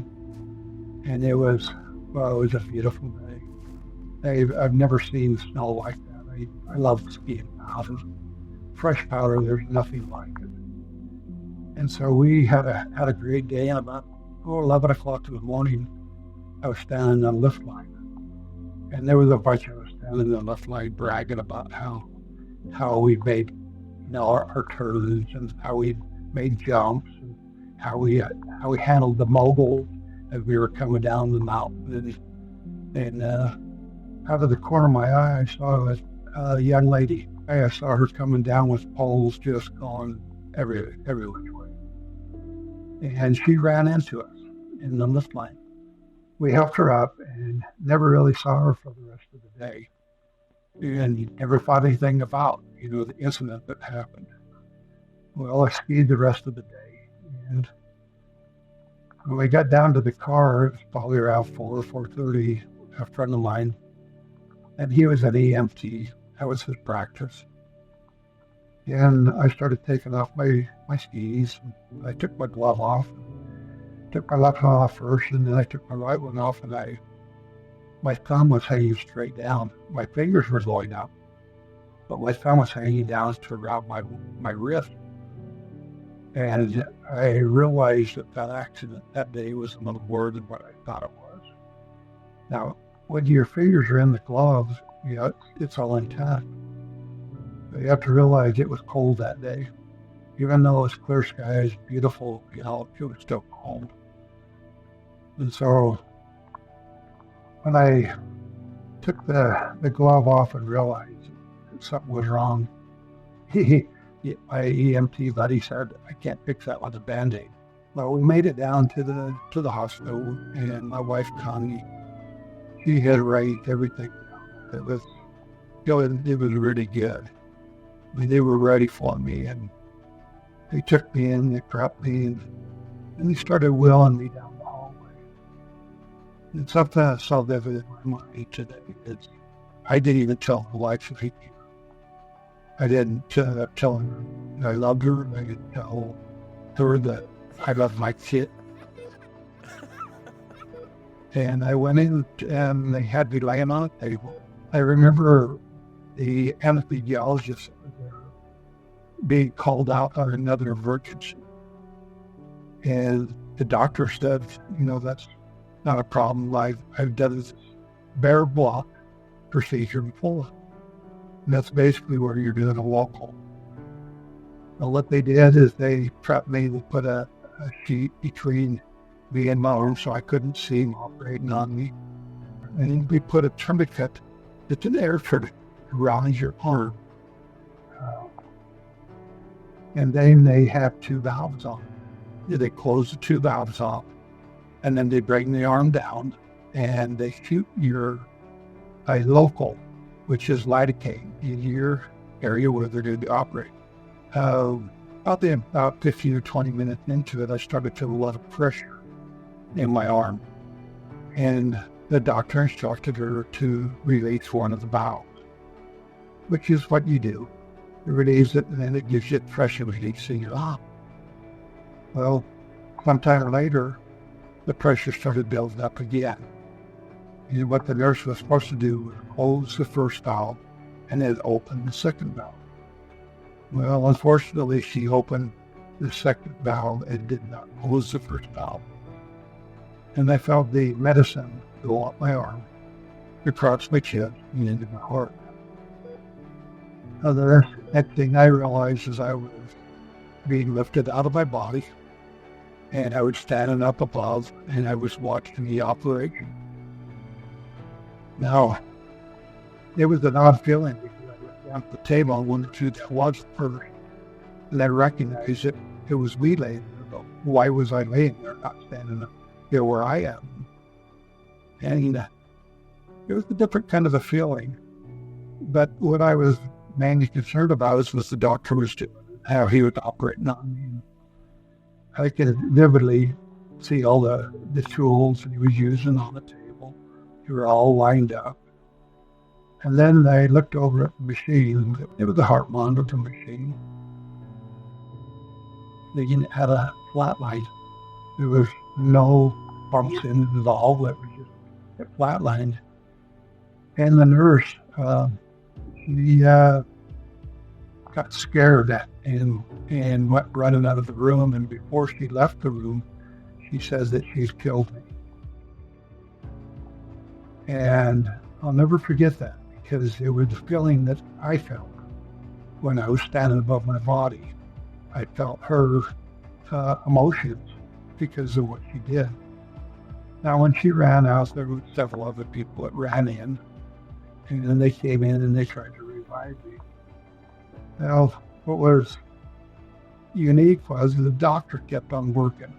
And it was a beautiful day. I've never seen snow like that. I love skiing powder. Fresh powder, there's nothing like it. And so we had a great day. And about 11 o'clock in the morning, I was standing on the lift line. And there was a bunch of us standing on the lift line bragging about how we made our turns and how we made jumps and how we handled the moguls as we were coming down the mountain. And out of the corner of my eye, I saw a young lady. I saw her coming down with poles just going every which way. And she ran into us in the lift line. We helped her up and never really saw her for the rest of the day. And never thought anything about, the incident that happened. Well, I skied the rest of the day. And when we got down to the car, it was probably around 4:30, a friend of mine, and he was an EMT. That was his practice. And I started taking off my skis. I took my glove off. Took my left one off first, and then I took my right one off, and my thumb was hanging straight down. My fingers were going up, but my thumb was hanging down to around my wrist. And I realized that accident that day was a little more than what I thought it was. Now, when your fingers are in the gloves, it's all intact. But you have to realize it was cold that day. Even though it was clear skies, beautiful, it was still cold. And so when I took the glove off and realized that something was wrong, my EMT buddy said, "I can't fix that with a Band-Aid." Well, we made it down to the hospital, and my wife Connie, she had raised everything. It was really good. I mean, they were ready for me, and they took me in, they prepped me, and they started wheeling me down the hallway. And something that's so vivid in my mind today is I didn't even tell my wife anything. I didn't tell her that I loved her. I didn't tell her that I loved my kid. And I went in, and they had me laying on a table. I remember the anesthesiologist being called out on another emergency. And the doctor said, that's not a problem. I've done this bear block procedure before. And that's basically where you're doing a walk home. And what they did is they prepped me. They put a sheet between me and my arm so I couldn't see him operating on me. And we put a tourniquet, it's an air tourniquet, around your arm. And then they have two valves on. They close the two valves off, and then they bring the arm down, and they shoot a local, which is lidocaine, in your area where they're going to be operating. About 15 or 20 minutes into it, I started to feel a lot of pressure in my arm. And the doctor instructed her to release one of the valves, which is what you do. You release it, and then it gives you pressure release in your arm. Well, sometime later, the pressure started building up again. And what the nurse was supposed to do was close the first valve and then open the second valve. Well, unfortunately, she opened the second valve and did not close the first valve. And I felt the medicine go up my arm, across my chest, and into my heart. Now, the next thing I realized is I was being lifted out of my body, and I was standing up above, and I was watching the operation. Now, it was an odd feeling because I looked down at the table and wondered who that was first. And I recognized it was me laying there. Why was I laying there, not standing up here where I am? And it was a different kind of a feeling. But what I was mainly concerned about was what the doctor was doing, how he was operating on me. I could vividly see all the tools that he was using on the table. They were all lined up. And then I looked over at the machine. It was a heart monitor machine. They had a flat light. There was no bumps in it at all. It was just flatlined. And the nurse, she got scared and went running out of the room. And before she left the room, she says that she's killed me. And I'll never forget that, because it was the feeling that I felt when I was standing above my body. I felt her emotions because of what she did. Now, when she ran out, there were several other people that ran in, and then they came in and they tried to revive me. Now, what was unique was the doctor kept on working.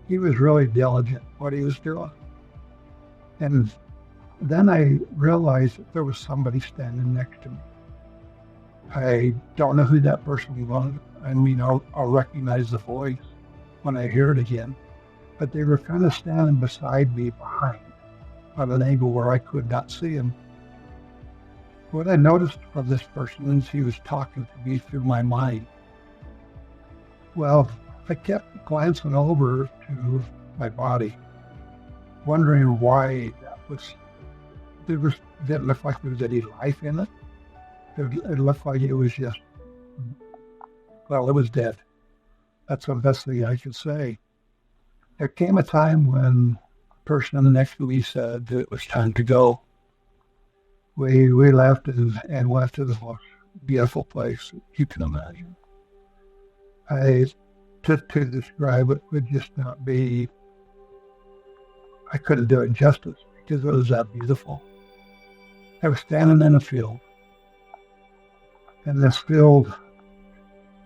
He was really diligent what he was doing. And then I realized that there was somebody standing next to me. I don't know who that person was. I mean, I'll recognize the voice when I hear it again. But they were kind of standing beside me behind, at an angle where I could not see him. What I noticed from this person is he was talking to me through my mind. Well, I kept glancing over to my body, wondering why that was. Didn't look like there was any life in it. It looked like it was just, well, it was dead. That's the best thing I could say. There came a time when the person next to me said that it was time to go. We left and went to the most beautiful place you can imagine. To describe it would just not be, I couldn't do it justice because it was that beautiful. I was standing in a field, and this field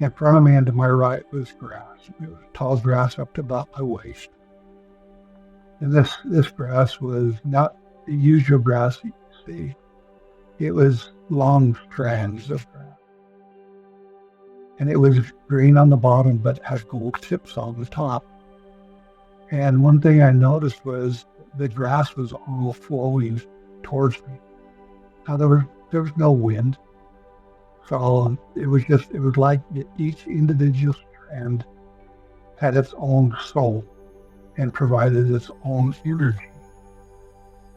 in front of me and to my right was grass. It was tall grass up to about my waist. And this grass was not the usual grass you see. It was long strands of grass. And it was green on the bottom, but had gold tips on the top. And one thing I noticed was the grass was all flowing towards me. Now there was no wind. So it was like each individual strand had its own soul and provided its own energy.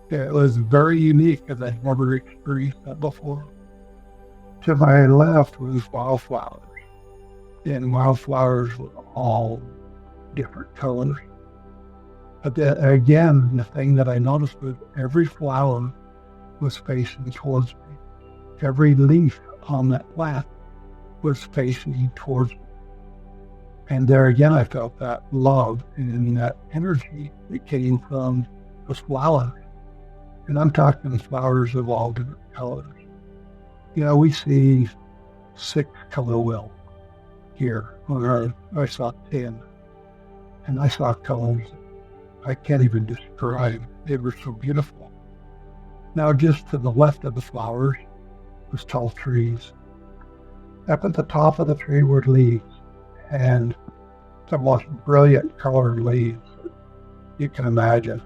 It was very unique, because I'd never experienced that before. To my left was wildflowers, and wildflowers were all different colors. But then, again, the thing that I noticed was every flower was facing towards me. Every leaf on that plant was facing towards me. And there again, I felt that love and that energy that came from those flowers. And I'm talking flowers of all different colors. You know, we see 6 color wheel here, where I saw 10. And I saw colors I can't even describe. They were so beautiful. Now, just to the left of the flowers was tall trees. Up at the top of the tree were leaves, and the most brilliant colored leaves you can imagine.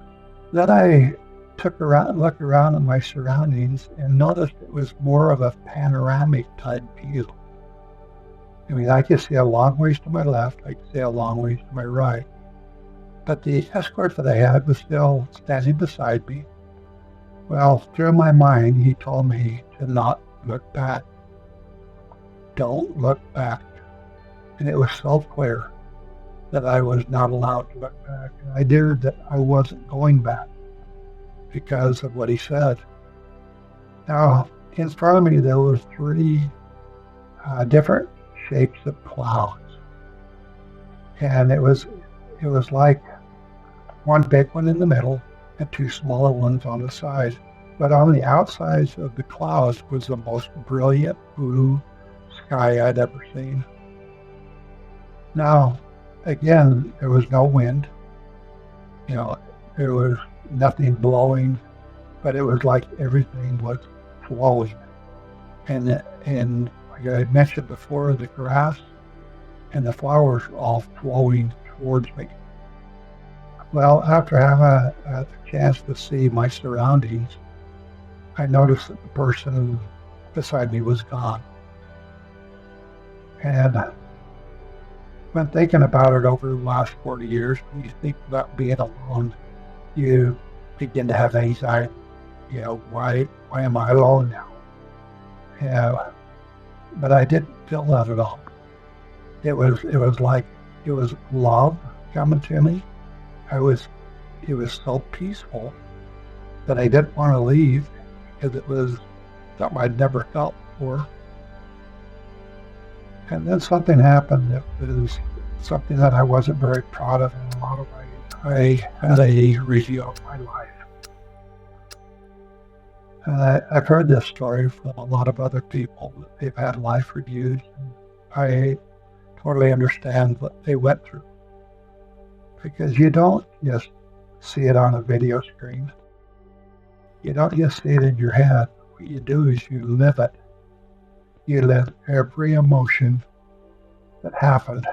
Then I looked around at my surroundings and noticed it was more of a panoramic type view. I mean, I could see a long ways to my left, I could see a long ways to my right. But the escort that I had was still standing beside me. Well, through my mind, he told me to not look back. Don't look back. And it was so clear that I was not allowed to look back. And I knew that I wasn't going back because of what he said. Now, in front of me, there were three different shapes of clouds. And it was like one big one in the middle and two smaller ones on the side. But on the outsides of the clouds was the most brilliant blue sky I'd ever seen. Now, again, there was no wind. There was nothing blowing, but it was like everything was flowing. And like I mentioned before, the grass and the flowers were all flowing towards me. Well, after having a chance to see my surroundings, I noticed that the person beside me was gone. And when thinking about it over the last 40 years, when you think about being alone, you begin to have anxiety. Why am I alone now? But I didn't feel that at all. It was love coming to me. It was so peaceful that I didn't want to leave because it was something I'd never felt before. And then something happened that was something that I wasn't very proud of in a lot of ways. I had a review of my life. And I've heard this story from a lot of other people. They've had life reviews. And I totally understand what they went through. Because you don't just see it on a video screen. You don't just see it in your head. What you do is you live it. You live every emotion that happened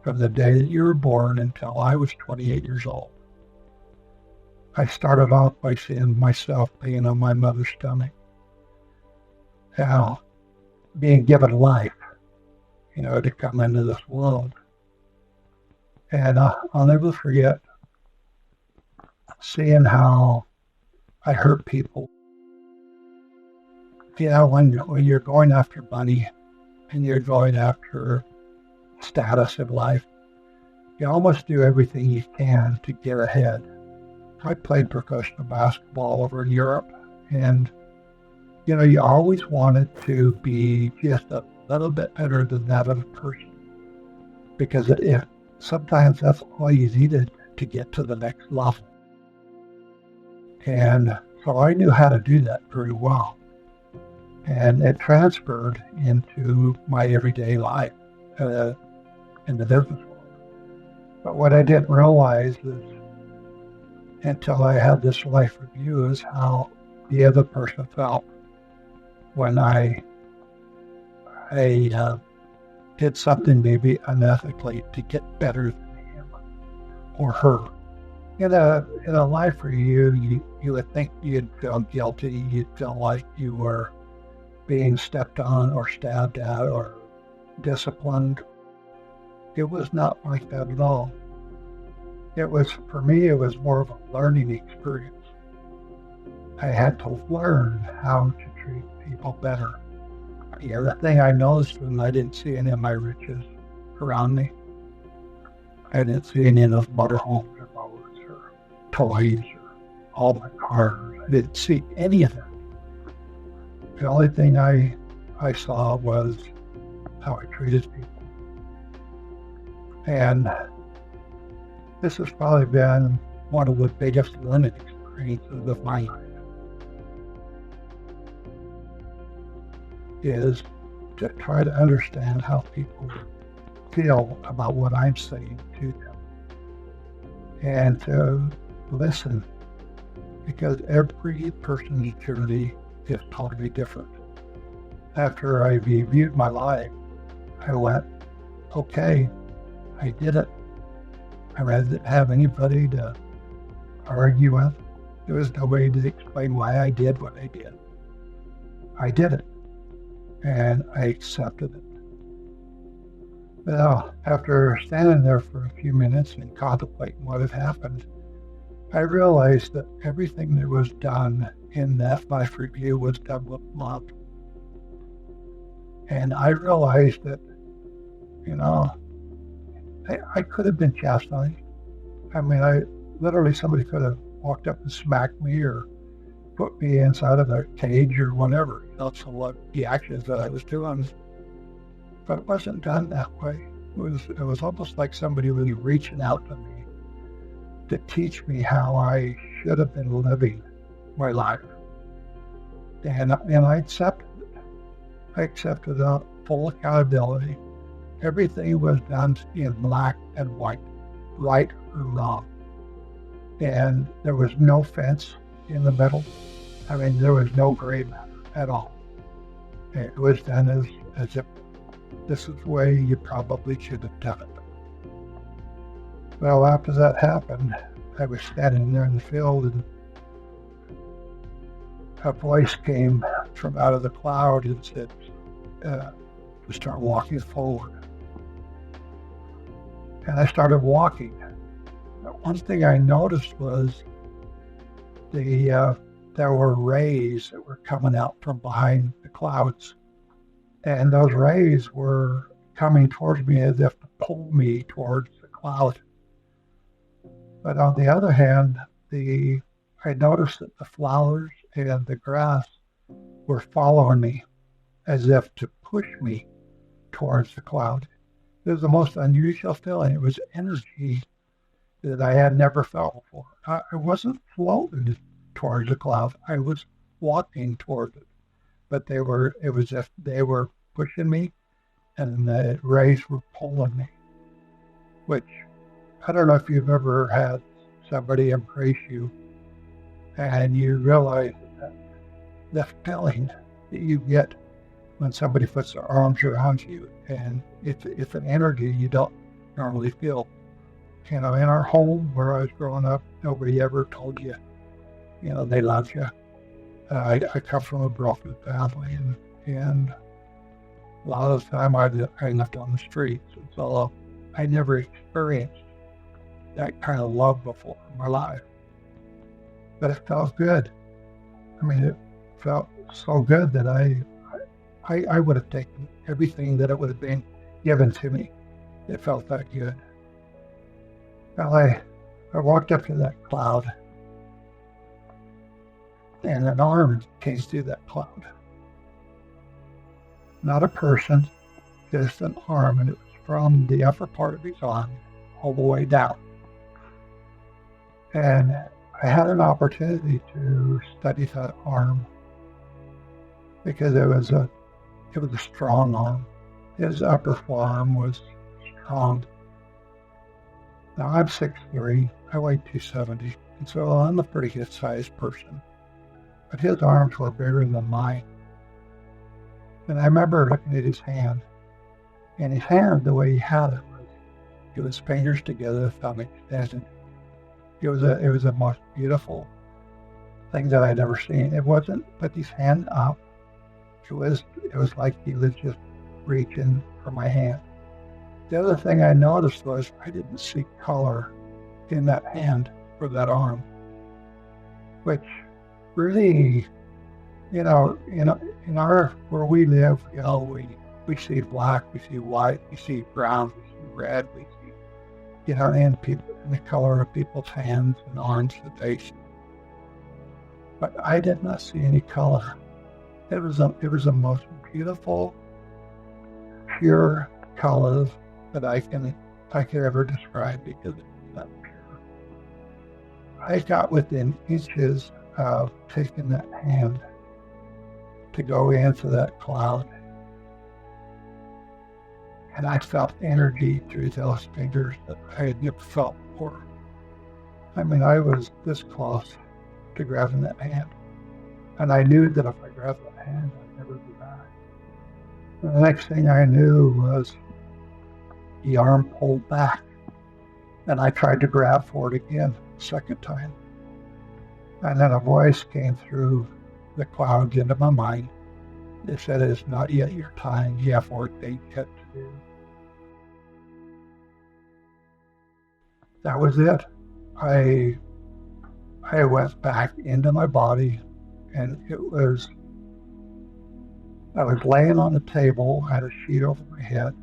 from the day that you were born until I was 28 years old. I started off by seeing myself being on my mother's stomach. Now, being given life, to come into this world. And I'll never forget seeing how I hurt people. When you're going after money and you're going after status in life, you almost do everything you can to get ahead. I played professional basketball over in Europe, and you always wanted to be just a little bit better than that other person, because sometimes that's all you needed to get to the next level. And so I knew how to do that very well. And it transferred into my everyday life in the business world. But what I didn't realize is, until I had this life review, is how the other person felt when I did something maybe unethically to get better than him or her. In a life review, you would think you'd feel guilty. You'd feel like you were being stepped on or stabbed at or disciplined. It was not like that at all. For me, it was more of a learning experience. I had to learn how to treat people better. The other thing I noticed was I didn't see any of my riches around me. I didn't see any of motorhomes or boats or toys or all my cars. I didn't see any of that. The only thing I saw was how I treated people. And this has probably been one of the biggest learning experiences of my life, is to try to understand how people feel about what I'm saying to them, and to listen, because every person's journey is totally different. After I reviewed my life, I went, okay, I did it. I didn't have anybody to argue with. There was nobody to explain why I did what I did. I did it, and I accepted it. Well, after standing there for a few minutes and contemplating what had happened, I realized that everything that was done in that life review was done with love. And I realized that, I could have been chastised. I mean, literally somebody could have walked up and smacked me or put me inside of a cage or whatever. That's what the actions that I was doing. But it wasn't done that way. It was almost like somebody was reaching out to me to teach me how I should have been living my life. And I accepted it. I accepted full accountability. Everything was done in black and white, right or wrong. And there was no fence in the middle. I mean, there was no gray matter at all. It was done as if this is the way you probably should have done it. Well, after that happened, I was standing there in the field, and a voice came from out of the cloud and said, to start walking forward. And I started walking. One thing I noticed was there were rays that were coming out from behind the clouds. And those rays were coming towards me as if to pull me towards the cloud. But on the other hand, I noticed that the flowers and the grass were following me as if to push me towards the cloud. It was the most unusual feeling. It was energy that I had never felt before. I wasn't floating towards the cloud. I was walking towards it. But it was as if they were pushing me and the rays were pulling me, which I don't know if you've ever had somebody embrace you and you realize that the feeling that you get when somebody puts their arms around you, and it's an energy you don't normally feel. In our home where I was growing up, nobody ever told you, they love you. I come from a broken family, and a lot of the time I lived on the streets, and so I never experienced that kind of love before in my life. But it felt good. I mean, it felt so good that I would have taken everything that it would have been given to me. It felt that good. Well, I walked up to that cloud, and an arm came through that cloud. Not a person, just an arm, and it was from the upper part of his arm all the way down. And I had an opportunity to study that arm because it was a strong arm. His upper forearm was strong. Now I'm 6'3", I weigh 270, and so I'm a pretty good sized person. But his arms were bigger than mine. And I remember looking at his hand, and his hand, the way he had it was his fingers together, thumb extended. It was the most beautiful thing that I'd ever seen. It wasn't put his hand up. It was like he was just reaching for my hand. The other thing I noticed was I didn't see color in that hand or that arm, which really, in our where we live, we see black, we see white, we see brown, we see red, we see, and the color of people's hands and arms that they see. But I did not see any color. It was the most beautiful, pure color that I could ever describe because it was that pure. I got within inches of taking that hand to go into that cloud. And I felt energy through those fingers that I had never felt before. I mean, I was this close to grabbing that hand. And I knew that if I grabbed that hand, I'd never be back. The next thing I knew was the arm pulled back, and I tried to grab for it again, second time. And then a voice came through the clouds into my mind. It said, "It's not yet your time. You have work yet to do." That was it. I went back into my body, and I was laying on the table, I had a sheet over my head,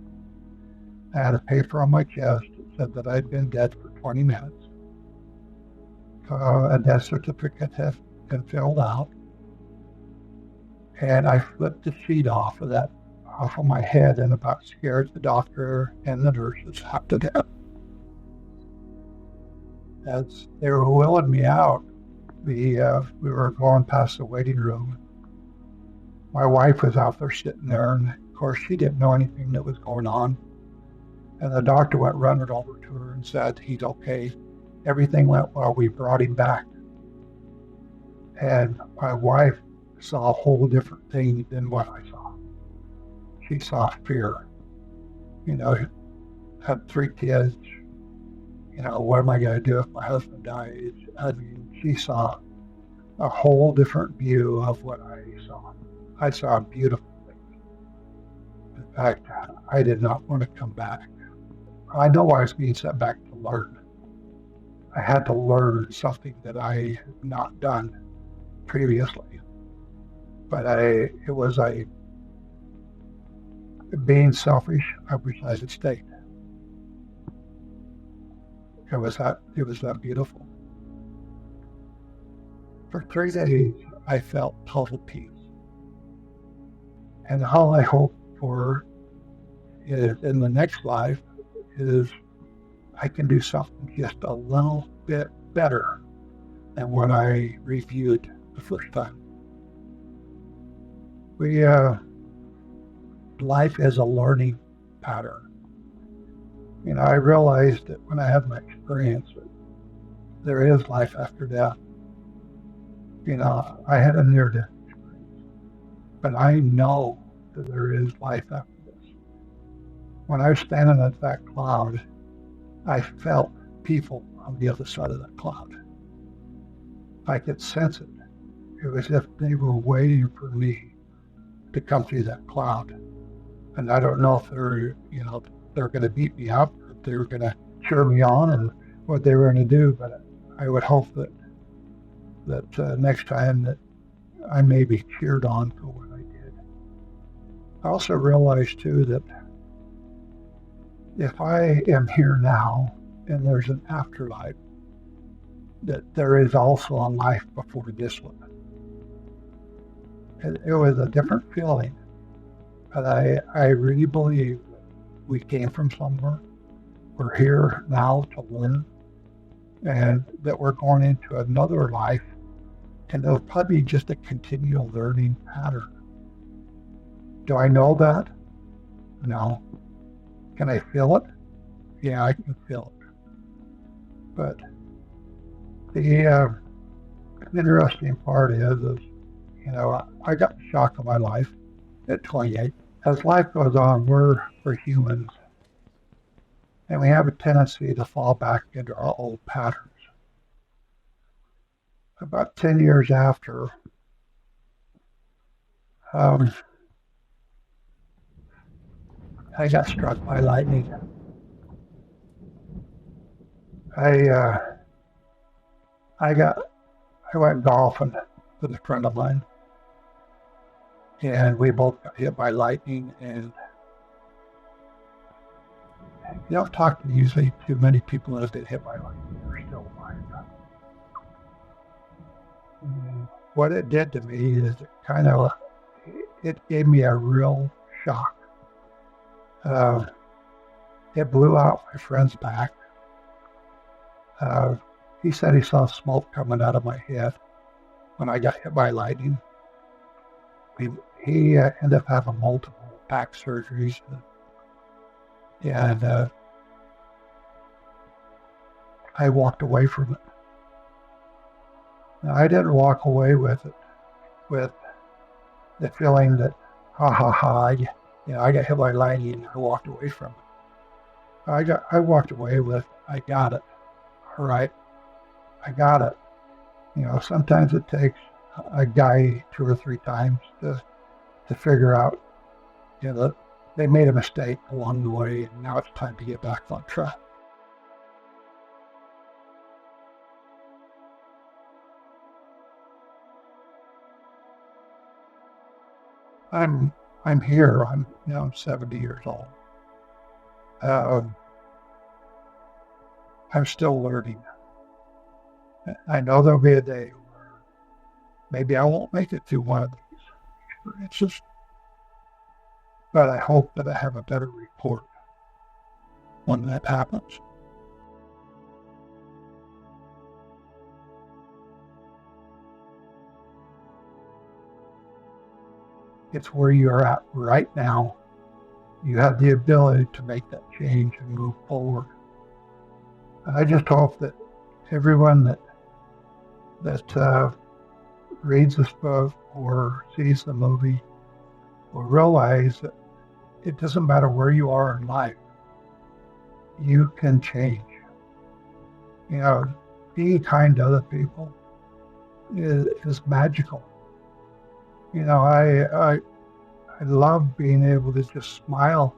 I had a paper on my chest that said that I'd been dead for 20 minutes. A death certificate had been filled out, and I flipped the sheet off of my head, and about scared the doctor and the nurses half to death. As they were wheeling me out, we were going past the waiting room. My wife was out there sitting there, and of course she didn't know anything that was going on. And the doctor went running over to her and said, "He's okay. Everything went well. We brought him back." And my wife saw a whole different thing than what I saw. She saw fear. Had 3 kids. What am I going to do if my husband dies? I mean, she saw a whole different view of what I saw. I saw beautiful things. In fact, I did not want to come back. I know I was being sent back to learn. I had to learn something that I had not done previously. But it was being selfish, I wish I had stayed. It was that beautiful. For 3 days, I felt total peace. And all I hope for in the next life is I can do something just a little bit better than what I reviewed the first time. Life is a learning pattern. I realized that when I had my experience that there is life after death. I had a near-death experience, but I know that there is life after this. When I was standing at that cloud, I felt people on the other side of that cloud. I could sense it. It was as if they were waiting for me to come through that cloud. And I don't know if they're going to beat me up, or if they were going to cheer me on, and what they were going to do. But I would hope that next time that I may be cheered on for what I did. I also realized too that if I am here now and there's an afterlife, that there is also a life before this one. It was a different feeling, but I really believe that we came from somewhere. We're here now to learn, and that we're going into another life, and it'll probably be just a continual learning pattern. Do I know that? No. Can I feel it? Yeah, I can feel it. But the interesting part is I got the shock of my life at 28. As life goes on, we're humans, and we have a tendency to fall back into our old patterns. About 10 years after, I got struck by lightning. I went golfing with a friend of mine, and we both got hit by lightning. And you don't talk to usually too many people that have been hit by lightning. They're still alive. And what it did to me is it gave me a real shock. It blew out my friend's back. He said he saw smoke coming out of my head when I got hit by lightning. He ended up having multiple back surgeries, and I walked away from it. Now, I didn't walk away with it with the feeling that, I got hit by lightning and I walked away from it. I walked away with, I got it. All right, I got it. Sometimes it takes a guy 2 or 3 times to figure out, that they made a mistake along the way, and now it's time to get back on track. I'm here. I'm 70 years old. I'm still learning. I know there'll be a day where maybe I won't make it through one of these experiences, but I hope that I have a better report when that happens. It's where you're at right now. You have the ability to make that change and move forward. I just hope that everyone that reads this book or sees the movie will realize that it doesn't matter where you are in life. You can change. Being kind to other people is magical. I love being able to just smile.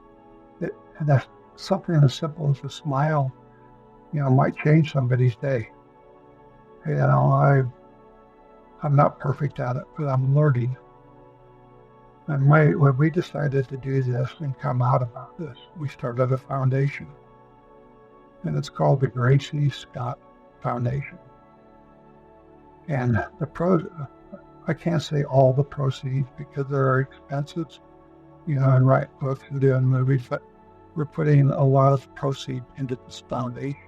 And that's something as simple as a smile, might change somebody's day. I'm not perfect at it, but I'm learning. And when we decided to do this and come out about this, we started a foundation. And it's called the Great C. Scott Foundation. And I can't say all the proceeds because there are expenses, and write books and doing movies, but we're putting a lot of proceeds into this foundation.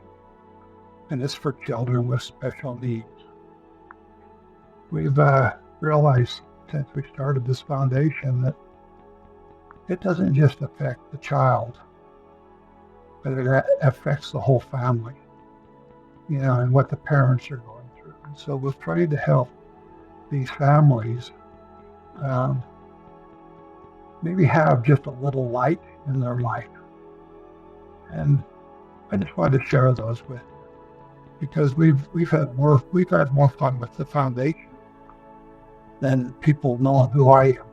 And it's for children with special needs. We've realized since we started this foundation that it doesn't just affect the child, but it affects the whole family, and what the parents are going through. And so we're trying to help these families maybe have just a little light in their life. And I just wanted to share those with you because we've had more fun with the foundation than people know who I am.